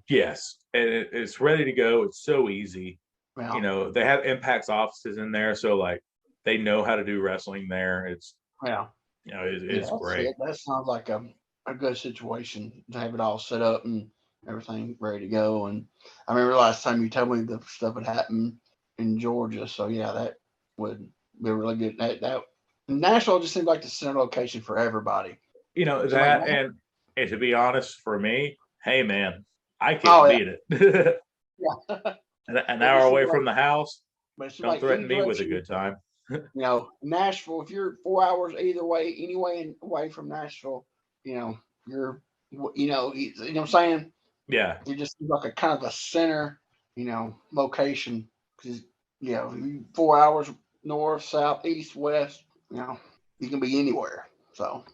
Yes, and it's ready to go. It's so easy. Yeah. They have Impact's offices in there, so they know how to do wrestling there. It's it's great. That sounds like a good situation to have it all set up and everything ready to go. And I remember last time you told me the stuff had happened in Georgia, so yeah, that would be really good. That Nashville just seems like the center location for everybody. And to be honest, for me, hey man, I can't beat it. Yeah. An hour away from the house. Don't threaten me with a good time. Nashville, if you're 4 hours either way, anyway, away from Nashville, you're, you know what I'm saying? Yeah. You're just like a kind of a center, location. Because, 4 hours north, south, east, west, you can be anywhere. So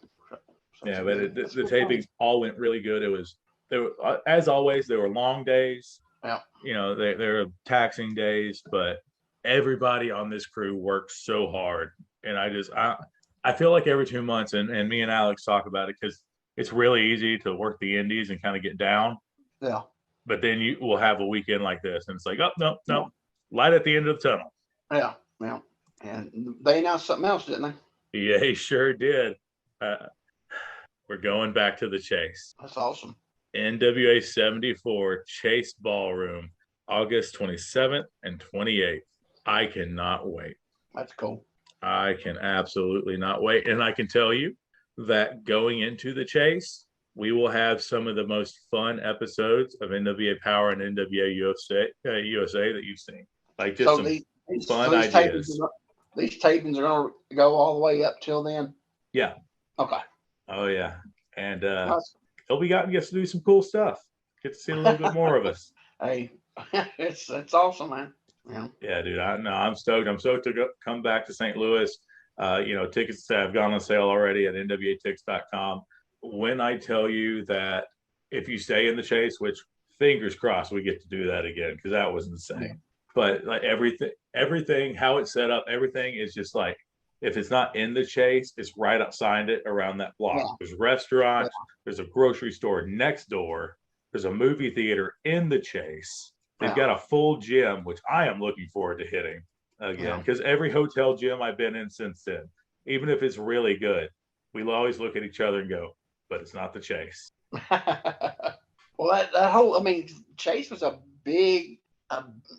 yeah, but the tapings all went really good. They were, as always, they were long days. Yeah. They're taxing days, but everybody on this crew works so hard. And I feel like every 2 months, and me and Alex talk about it because, it's really easy to work the indies and kind of get down. Yeah. But then you will have a weekend like this, and it's like, oh no, Yeah. no, light at the end of the tunnel. Yeah. Yeah. And they announced something else, didn't they? Yeah, he sure did. We're going back to the chase. That's awesome. NWA 74 Chase Ballroom, August 27th and 28th. I cannot wait. That's cool. I can absolutely not wait. And I can tell you that going into the chase, we will have some of the most fun episodes of NWA Power and NWA USA that you've seen. Like just some fun ideas. These tapings are going to go all the way up till then? Yeah. Okay. Oh, yeah. And LB gets to do some cool stuff. Get to see a little bit more of us. Hey, it's awesome, man. Yeah, dude. I'm stoked. I'm stoked to come back to St. Louis. Tickets have gone on sale already at nwatix.com. When I tell you that if you stay in the chase, which fingers crossed we get to do that again, because that was insane. Yeah. But like everything, how it's set up, everything is just like, if it's not in the chase, it's right outside it around that block. Yeah. There's restaurants, there's a grocery store next door, there's a movie theater in the chase. They've got a full gym, which I am looking forward to hitting again, because every hotel gym I've been in since then, even if it's really good, we'll always look at each other and go, but it's not the chase. Well, that whole, Chase was a big,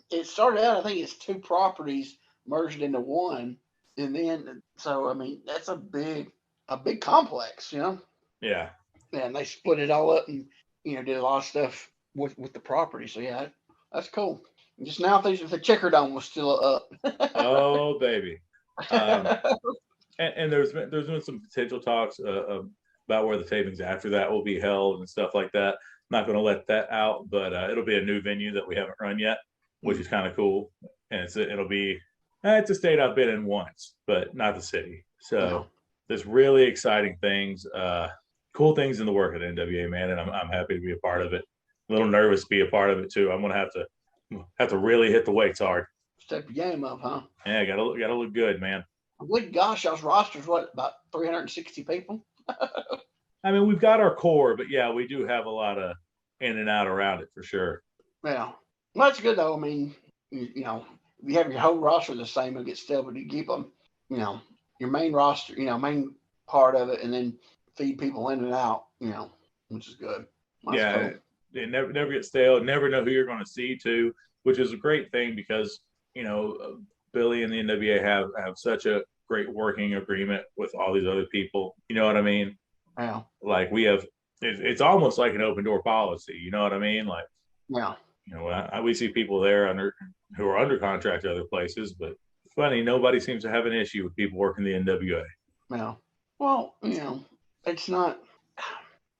it started out, I think it's 2 properties merged into one. And then, so, that's a big complex, Yeah. And they split it all up and, did a lot of stuff with the property. So, yeah, that's cool. Just now, if the Checker Dome was still up. Oh, baby. And there's been some potential talks about where the tapings after that will be held and stuff like that. Not going to let that out, but it'll be a new venue that we haven't run yet, which is kind of cool. And it'll be, it's a state I've been in once, but not the city. So there's really exciting things, cool things in the work at NWA, man, and I'm happy to be a part of it. A little nervous to be a part of it too. I'm gonna have to really hit the weights hard. Step your game up, huh? Yeah, gotta look good, man. Good gosh, y'all's roster's what, about 360 people? We've got our core, but yeah, we do have a lot of in and out around it for sure. Yeah, well, that's good though. If you have your whole roster the same, it'll get stale, but you keep them, your main roster, main part of it, and then feed people in and out, which is good. That's cool. They never get stale. Never know who you're going to see too, which is a great thing because Billy and the NWA have such a great working agreement with all these other people. You know what I mean? Yeah. Like we have, it's almost like an open door policy. You know what I mean? Like, yeah. We see people there who are under contract to other places, but funny, nobody seems to have an issue with people working the NWA. Yeah. Well, it's not.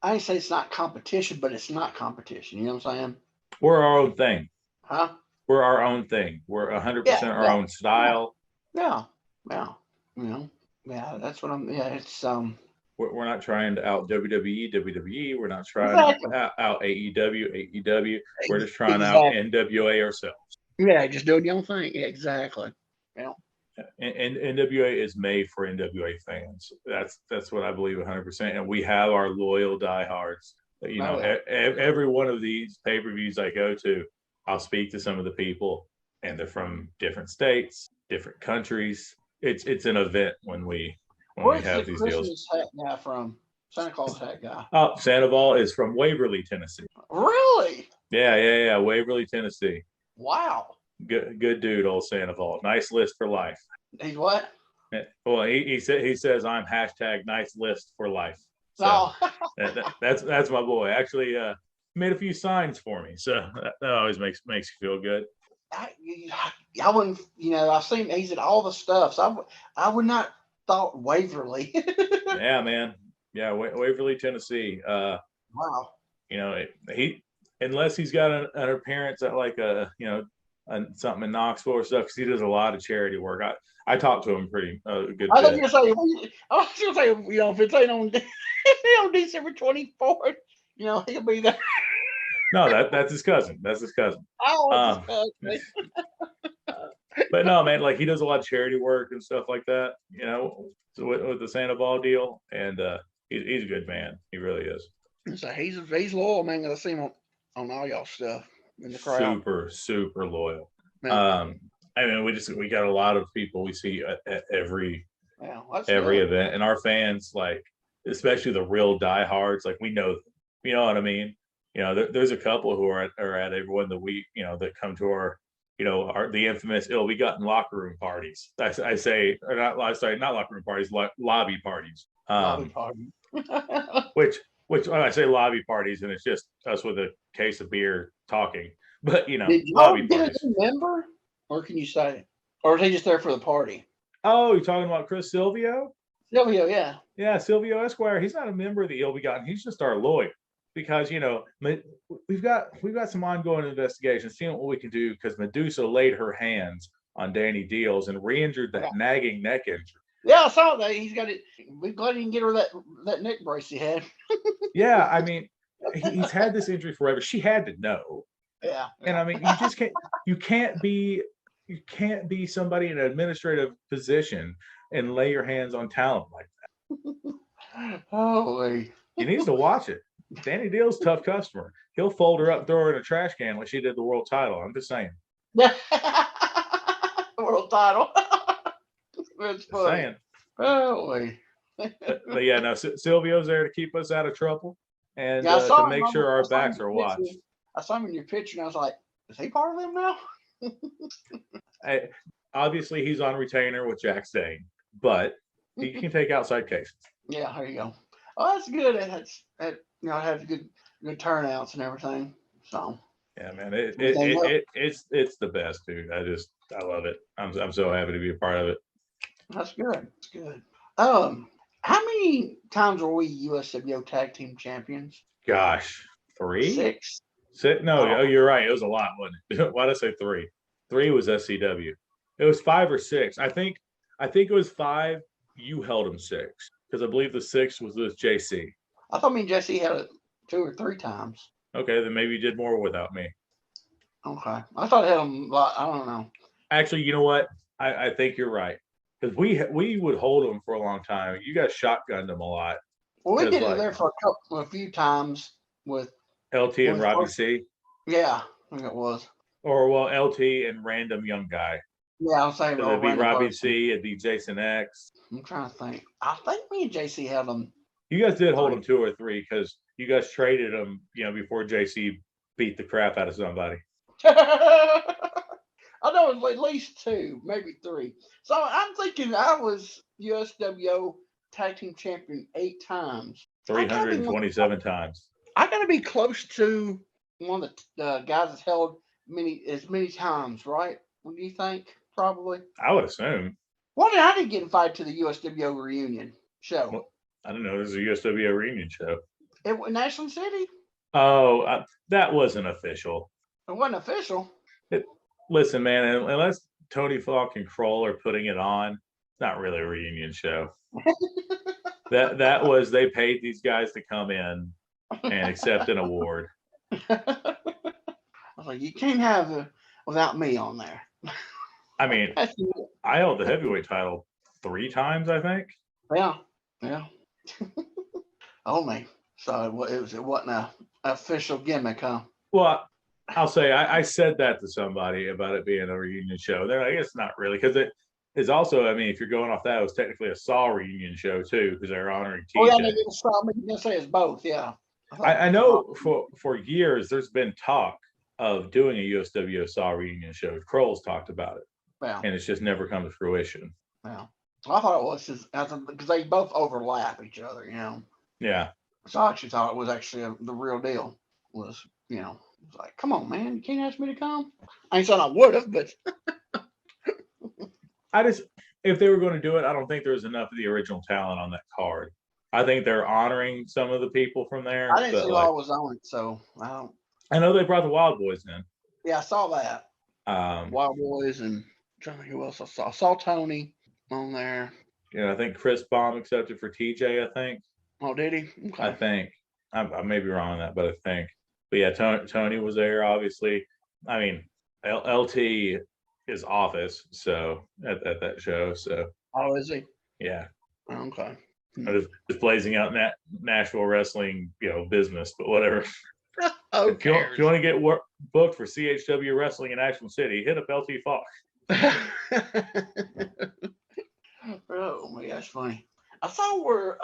I say it's not competition, but it's not competition. You know what I'm saying? We're our own thing. Huh? We're our own thing. We're 100% our own style. Yeah. Yeah. Yeah. That's what I'm. Yeah. It's We're not trying to out WWE. We're not trying to out AEW. We're just trying to out NWA ourselves. Yeah, just doing your own thing. Yeah, exactly. Yeah. And NWA is made for NWA fans. That's what I believe 100%. And we have our loyal diehards. Every one of these pay-per-views I go to, I'll speak to some of the people, and they're from different states, different countries. It's an event when we have these deals. Where's the Christmas hat guy from? Santa Claus hat guy. Oh, Sandoval is from Waverly, Tennessee. Really? Yeah. Waverly, Tennessee. Wow. Good dude, old Sandoval. Nice list for life. He's what? Well, he says I'm # nice list for life. So that's my boy. Actually, made a few signs for me, so that always makes you feel good. I wouldn't, I've seen he's at all the stuff, so I would not thought Waverly. Yeah, man. Yeah, Waverly, Tennessee. Wow. He unless he's got an appearance at like something in Knoxville or stuff, because he does a lot of charity work. I talked to him pretty good. I was going to say, if it's on December 24th, he'll be there. No, that's his cousin. That's his cousin. Oh, his cousin. But no, man, like he does a lot of charity work and stuff like that, so with the Sandoval deal. And He's a good man. He really is. So he's loyal, man. I see him on all y'all stuff in the crowd. Super loyal. Yeah, I mean, we got a lot of people we see at yeah, that's every good. event, and our fans, like, especially the real diehards, like, we know, you know what I mean. There's a couple who are at every one that that come to our, the infamous we got in locker room parties. I say, or not, sorry, not locker room parties, lobby parties. Lobby party. Which when I say lobby parties, and it's just us with a case of beer talking, but Did y'all lobby get a parties. new member, or can you say, or is he just there for the party? Oh, you're talking about Chris Silvio? Silvio, yeah. Yeah, Silvio Esquire. He's not a member of the Ill Begotten. He's just our lawyer because we've got some ongoing investigations, seeing what we can do because Medusa laid her hands on Danny Deals and re-injured that nagging neck injury. Yeah, I saw that. He's got it. We're glad he can get her that neck brace he had. Yeah, I mean, he's had this injury forever. She had to know. Yeah. And I mean, you just can't. You can't be somebody in an administrative position and lay your hands on talent like that. Holy. He needs to watch it. Danny Deal's a tough customer. He'll fold her up, throw her in a trash can like she did the world title. I'm just saying. World title. That's funny. Saying. Holy. But yeah, no, Silvio's there to keep us out of trouble and to make sure our backs are watched. I saw him in your picture and I was like, is he part of them now? Obviously, he's on retainer with Jack Stain, but he can take outside cases. Yeah, there you go. Oh, that's good. It has good turnouts and everything. So yeah, man, it's the best, dude. I love it. I'm so happy to be a part of it. That's good. That's good. How many times were we USWO tag team champions? Gosh, 3? 6. No, oh, you're right. It was a lot, wasn't it? Why did I say 3? 3 was SCW. It was 5 or 6. I think it was 5. You held him 6 because I believe the 6 was with JC. I thought me and JC had it 2 or 3 times. Okay, then maybe you did more without me. Okay, I thought I had him. I don't know. Actually, you know what? I think you're right because we would hold him for a long time. You guys shotgunned him a lot. Well, we did it there for a few times with LT and Robbie C. Yeah, I think it was. Or LT and random young guy. Yeah, I'm saying it'd be Robbie C. It'd be Jason X. I'm trying to think. I think me and JC had them. You guys did hold him 2 or 3 because you guys traded him, before JC beat the crap out of somebody. I know it was at least 2, maybe 3. So I'm thinking I was USWO tag team champion 8 times. 327 times. I got to be close to one of the guys that's held as many times, right? What do you think? Probably. I would assume. Why did I didn't get invited to the USWO reunion show? Well, I don't know. This is a USWO reunion show. It was Ashland City. Oh, that wasn't official. It wasn't official. Listen, man, unless Tony Falk and Kroll are putting it on, it's not really a reunion show. that was, they paid these guys to come in and accept an award. I was like, you can't have it without me on there. I mean, I held the heavyweight title 3 times, I think. Yeah. Only. So it wasn't an official gimmick, huh? Well, I'll say I said that to somebody about it being a reunion show. They're like, it's not really, because it is also, I mean, if you're going off that, it was technically a Saw reunion show too, because they're honoring TJ. Oh yeah, they didn't Saw. I'm gonna say it's both. Yeah. I know for years there's been talk of doing a USWO Saw reunion show. Kroll's talked about it. Yeah. And it's just never come to fruition. Yeah. I thought it was just because they both overlap each other, Yeah. So I actually thought it was actually the real deal. Was it's like, come on, man, you can't ask me to come. I ain't saying I would have, but if they were going to do it, I don't think there was enough of the original talent on that card. I think they're honoring some of the people from there. I didn't see what was on it, so I don't. I know they brought the Wild Boys in. Yeah, I saw that. Wild Boys and who else I saw? I saw Tony on there. I think Chris Baum accepted for TJ, I think. Oh, did he? Okay. I think. I may be wrong on that, but I think. But yeah, Tony was there, obviously. I mean, LT is Office, so at that show. So. Oh, is he? Yeah. Okay. I'm just blazing out Nashville wrestling, business, but whatever. If you cares? want to get booked for CHW Wrestling in Ashland City, hit up LT Fox. Oh my gosh, funny. I saw where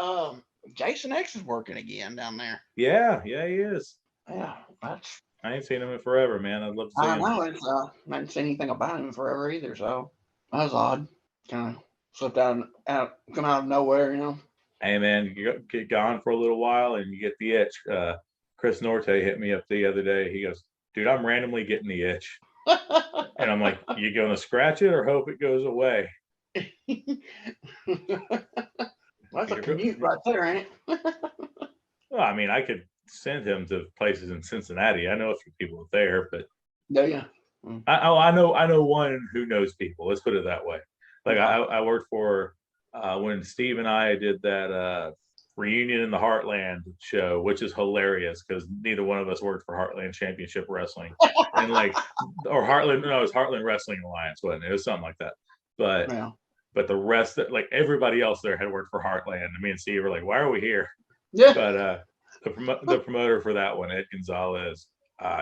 Jason X is working again down there. Yeah, he is. Yeah, that's. I ain't seen him in forever, man. I'd love to see I him. know it's. I hadn't seen anything about him forever either, so that was odd. Kind of slipped out, come out of nowhere. Hey, man, you get gone for a little while and you get the itch. Chris Norte hit me up the other day. He goes, "Dude, I'm randomly getting the itch," and I'm like, "You going to scratch it or hope it goes away?" That's a commute right there, ain't it? Well, I mean, I could send him to places in Cincinnati. I know a few people there, but Yeah. I know one who knows people. Let's put it that way. Like Yeah. I worked for when Steve and I did that reunion in the Heartland show, which is hilarious because neither one of us worked for Heartland Championship Wrestling, and or Heartland. No, it was Heartland Wrestling Alliance, wasn't it? It was something like that. But Yeah. but the rest, everybody else there had worked for Heartland, and me and Steve were like, "Why are we here?" Yeah. But the promoter for that one, Ed Gonzalez,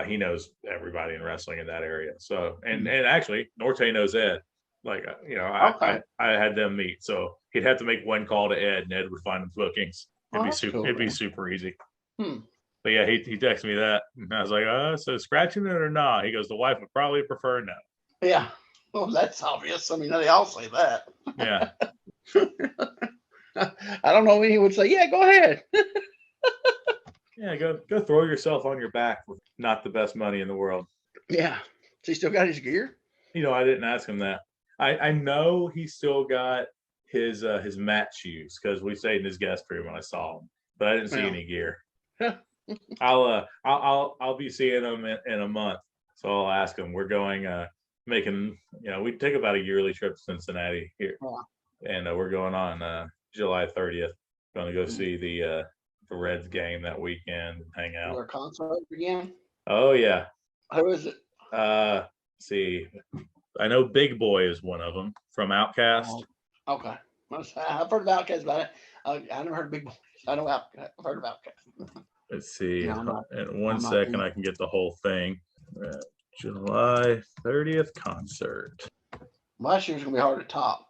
he knows everybody in wrestling in that area. So and actually Norte knows Ed. Okay. I had them meet, so he'd have to make one call to Ed, and Ed would find the bookings. It'd be super easy. But yeah, he texted me that, and I was like, so scratching it or not? He goes, the wife would probably prefer no. Yeah. Well, that's obvious. I mean, they all say that. Yeah. I don't know when he would say, "Yeah, go ahead." Yeah, go throw yourself on your back with not the best money in the world. Yeah. So he still got his gear? I didn't ask him that. I know he still got his mat shoes because we stayed in his guest room when I saw him, but I didn't see any gear. I'll be seeing him in a month, so I'll ask him. We're going making we take about a yearly trip to Cincinnati here, and we're going on July 30th. Going to go see the Reds game that weekend and hang out. Their concert again? Oh yeah. Who is it? See, I know Big Boy is one of them from Outkast. Okay. I've heard of Outkast, but I never heard of Big Boy. I know I've heard of Outkast. Let's see. No, in 1 second, I can get the whole thing. July 30th concert. Last year's going to be hard to top.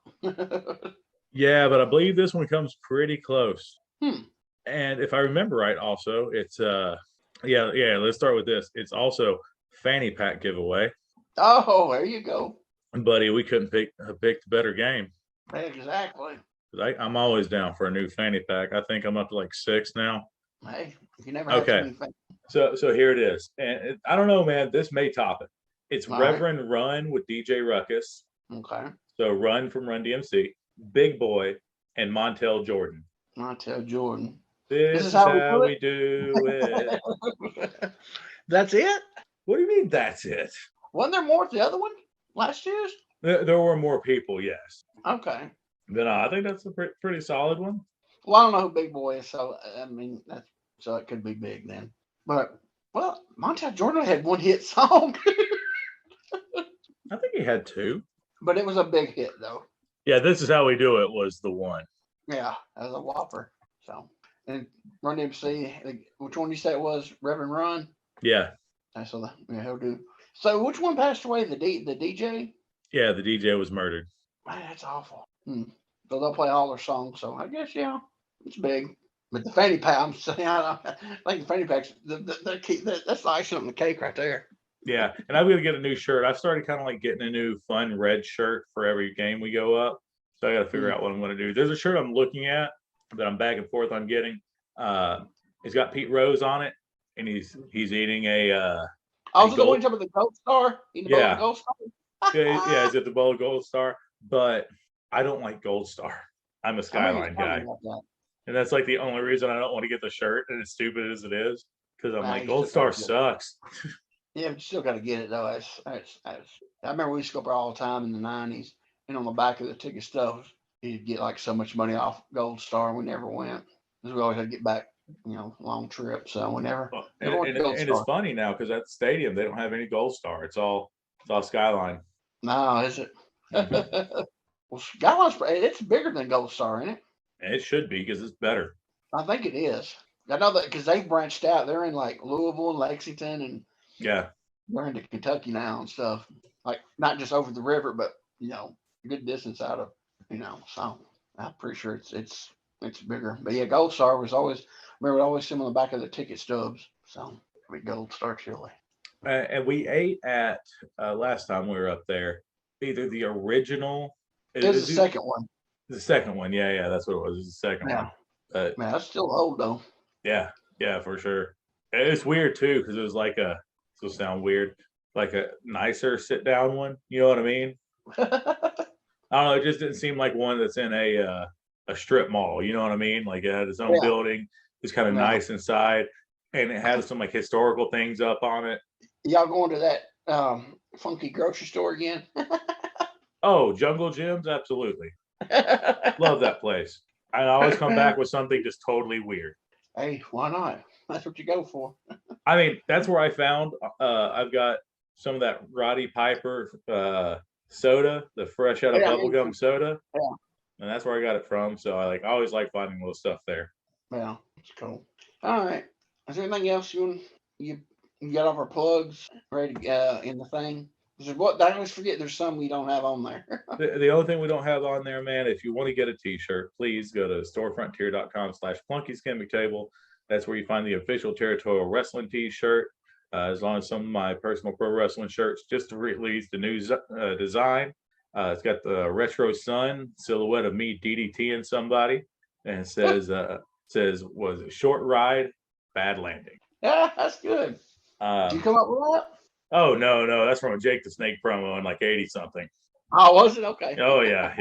Yeah, but I believe this one comes pretty close. And if I remember right, also, it's let's start with this. It's also fanny pack giveaway. Oh, there you go. Buddy, we couldn't pick a better game. Exactly. I'm always down for a new fanny pack. I think I'm up to like 6 now. Hey, you never had too many So here it is. And I don't know, man, this may top it. It's All Reverend Run with DJ Ruckus. Okay. So Run from Run DMC, Big Boy, and Montel Jordan. Montel Jordan. This is how we do it. That's it? What do you mean that's it? Wasn't there more at the other one last year's? There were more people, yes. Okay. But I think that's a pretty solid one. Well, I don't know who Big Boy is, so I mean, so it could be big then. But Montel Jordan had one hit song. I think he had 2. But it was a big hit though. Yeah, This Is How We Do It was the one. Yeah, as a whopper. So, and Run DMC, which one you say it was? Reverend Run? Yeah. So he'll do. So which one passed away? The DJ? Yeah, the DJ was murdered. Man, that's awful. So they'll play all their songs. So I guess it's big. But the fanny pack, I'm saying, I think the fanny packs, that's the icing on the cake right there. Yeah, and I'm gonna get a new shirt. I've started kind of like getting a new fun red shirt for every game we go up. So I got to figure out what I'm going to do. There's a shirt I'm looking at that I'm back and forth on getting. It's got Pete Rose on it, and he's eating a. Oh, so the one with the Gold Star? Yeah. Gold Star? Yeah, he's at the bowl of Gold Star, but I don't like Gold Star. I'm a Skyline guy. And that's like the only reason I don't want to get the shirt, and as stupid as it is, because I'm like, Gold Star sucks. Yeah, but you still got to get it, though. I remember we used to go up there all the time in the 90s, and on the back of the ticket stubs, you'd get like so much money off Gold Star. We never went because we always had to get back, long trip. So we never. And it's funny now because at the stadium, they don't have any Gold Star. It's all Skyline. No, is it? Well, Skyline's it's bigger than Gold Star, isn't it? And it should be because it's better. I think it is. I know that because they've branched out. They're in like Louisville and Lexington, and Yeah. they're into Kentucky now and stuff. Like not just over the river, but a good distance out of So I'm pretty sure it's bigger. But yeah, Gold Star was always remember always see them on the back of the ticket stubs. So we Gold Star chili. And we ate at last time we were up there, either the original. It was the Is second one. the second one? Yeah, yeah, that's what it was. The second Yeah, one. But man, that's still old though. yeah, yeah, for sure. And it's weird too because it was like a. This will sound weird, like a nicer sit down one. You know what I mean? I don't know. It just didn't seem like one that's in a strip mall. You know what I mean? Like it had its own Yeah, building. It's kind of no. nice inside, and it had some like historical things up on it. Y'all going to that funky grocery store again? Oh, Jungle Gyms, absolutely. Love that place. I always come back with something just totally weird. Hey, why not? That's what you go for. I mean, that's where I found. I've got some of that Roddy Piper soda, the fresh out of Yeah, bubblegum soda, yeah, and that's where I got it from. So I always like finding little stuff there. yeah, it's cool. All right. Is there anything else you got off our plugs ready in the thing? What I always forget. There's some we don't have on there. The only thing we don't have on there, man, if you want to get a t-shirt, please go to storefrontier.com/Plunky's Gimmick Table. That's where you find the official Territorial Wrestling t-shirt. As long as some of my personal pro wrestling shirts just released the new design. It's got the retro sun silhouette of me DDT and somebody, and it says was a short ride, bad landing. Yeah, that's good. Did you Um, come up with that? oh no, that's from a Jake the Snake promo in like 80 something. Oh, was it okay? Oh yeah.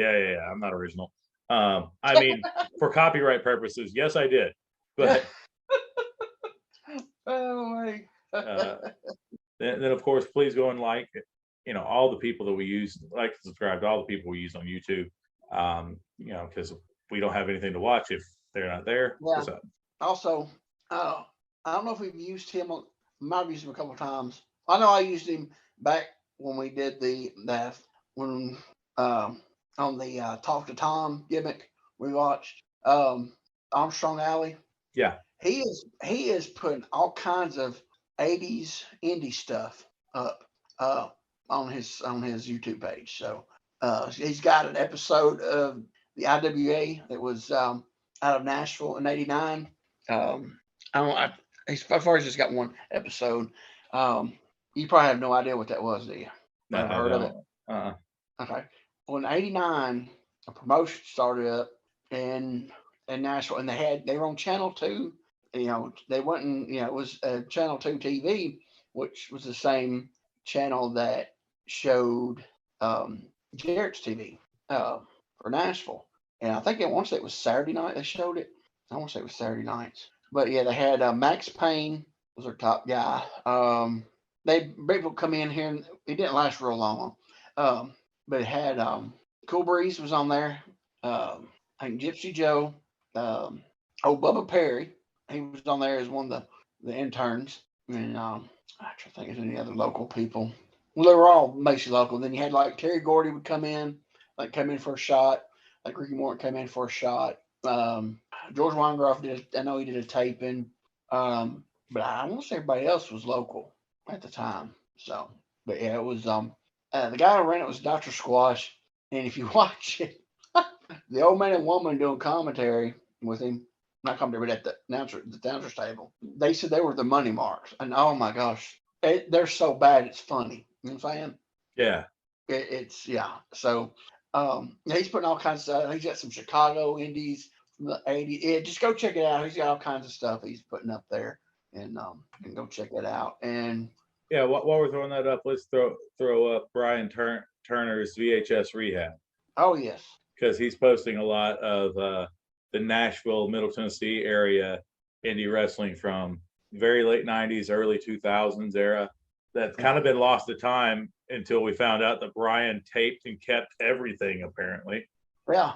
I'm not original. I mean, for copyright purposes, yes, I did. But Oh my. uh, then of course, please go and like, all the people that we use, like and subscribe to all the people we use on YouTube. Because we don't have anything to watch if they're not there. Yeah. So, Also, I don't know if we've used him. Might have used him a couple of times. I know I used him back when we did the when on the Talk to Tom gimmick we watched Armstrong Alley. yeah, He is putting all kinds of 80s indie stuff up on his YouTube page. So he's got an episode of the IWA that was out of Nashville in '89. I don't. As far as just got one episode. You probably have no idea what that was, do you? no, Never I heard of it. don't. Okay. Well, in '89, a promotion started up in Nashville, and they were on Channel 2. They went and it was Channel 2 TV, which was the same channel that showed Jarrett's TV for Nashville. And I think once it was Saturday night they showed it. I want to say it was Saturday nights. But yeah, they had Max Payne was their top guy. They people come in here, and it didn't last real long. But it had Cool Breeze was on there. I think Gypsy Joe. Bubba Perry. He was on there as one of the interns. And I try to think of any other local people. Well, they were all mostly local. Then you had like Terry Gordy would come in for a shot. Like Ricky Morton came in for a shot. George Weingroff I know he did a taping. But I want to say everybody else was local at the time. So, but yeah, it was the guy who ran it was Dr. Squash. And if you watch it, the old man and woman doing commentary with him, not commentary, but at the announcer's table, they said they were the money marks. And oh my gosh, they're so bad, it's funny. You know what I'm saying? Yeah. It's yeah. So he's putting all kinds of stuff. He's got some Chicago indies from the '80s. Yeah, just go check it out. He's got all kinds of stuff he's putting up there, and go check it out. And Yeah, while we're throwing that up, let's throw up Brian Turner's VHS Rehab oh yes, because he's posting a lot of the Nashville, Middle Tennessee area indie wrestling from very late '90s, early 2000s era. That's kind of been lost to time until we found out that Brian taped and kept everything. Apparently, yeah.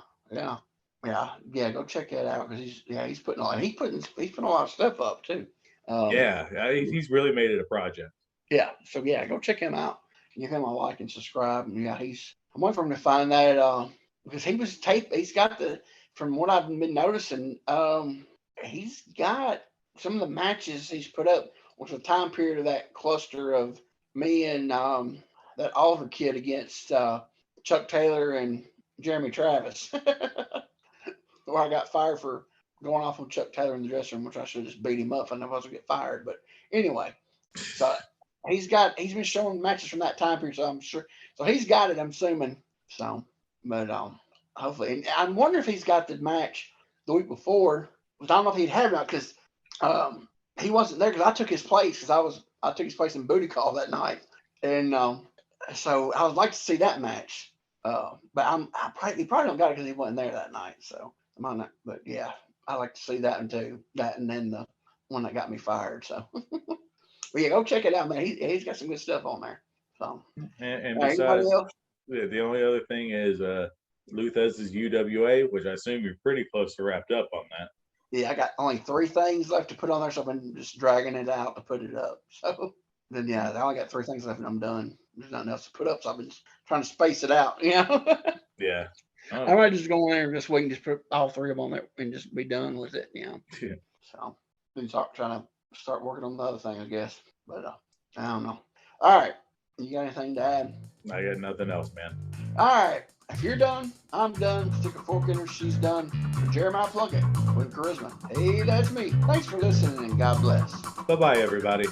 Go check that out because he's putting he's putting a lot of stuff up too. he's really made it a project. Yeah, so yeah, go check him out. Give him a like and subscribe. And yeah, I'm waiting for him to find that because he was taped. He's got the from what I've been noticing, he's got some of the matches he's put up was a time period of that cluster of me and that Oliver kid against Chuck Taylor and Jeremy Travis, where I got fired for going off on Chuck Taylor in the dressing room, which I should just beat him up and I wasn't get fired. But anyway, so he's been showing matches from that time period, so I'm sure. So he's got it, I'm assuming. So, but hopefully, and I'm wondering if he's got the match the week before. But I don't know if he'd have it out because he wasn't there because I took his place because I took his place in Booty Call that night, and so I would like to see that match. But he probably don't got it because he wasn't there that night. So I might not. But yeah, I like to see that one too. That and then the one that got me fired. So, but yeah, go check it out, man. He's got some good stuff on there. So, and besides, the only other thing is Luthez' UWA, which I assume you're pretty close to wrapped up on that. Yeah, I got only 3 things left to put on there, so I've been just dragging it out to put it up. So then, yeah, I only got 3 things left and I'm done. There's nothing else to put up, so I've been just trying to space it out, you know? Yeah. Oh. I might just go in there this week and just put all 3 of them on there and just be done with it, you know? Yeah. So been trying to start working on the other thing, I guess. But I don't know. All right. You got anything to add? I got nothing else, man. All right. If you're done, I'm done. Stick a fork in her. She's done. For Jeremiah Plunkett with Charisma. Hey, that's me. Thanks for listening and God bless. Bye-bye, everybody.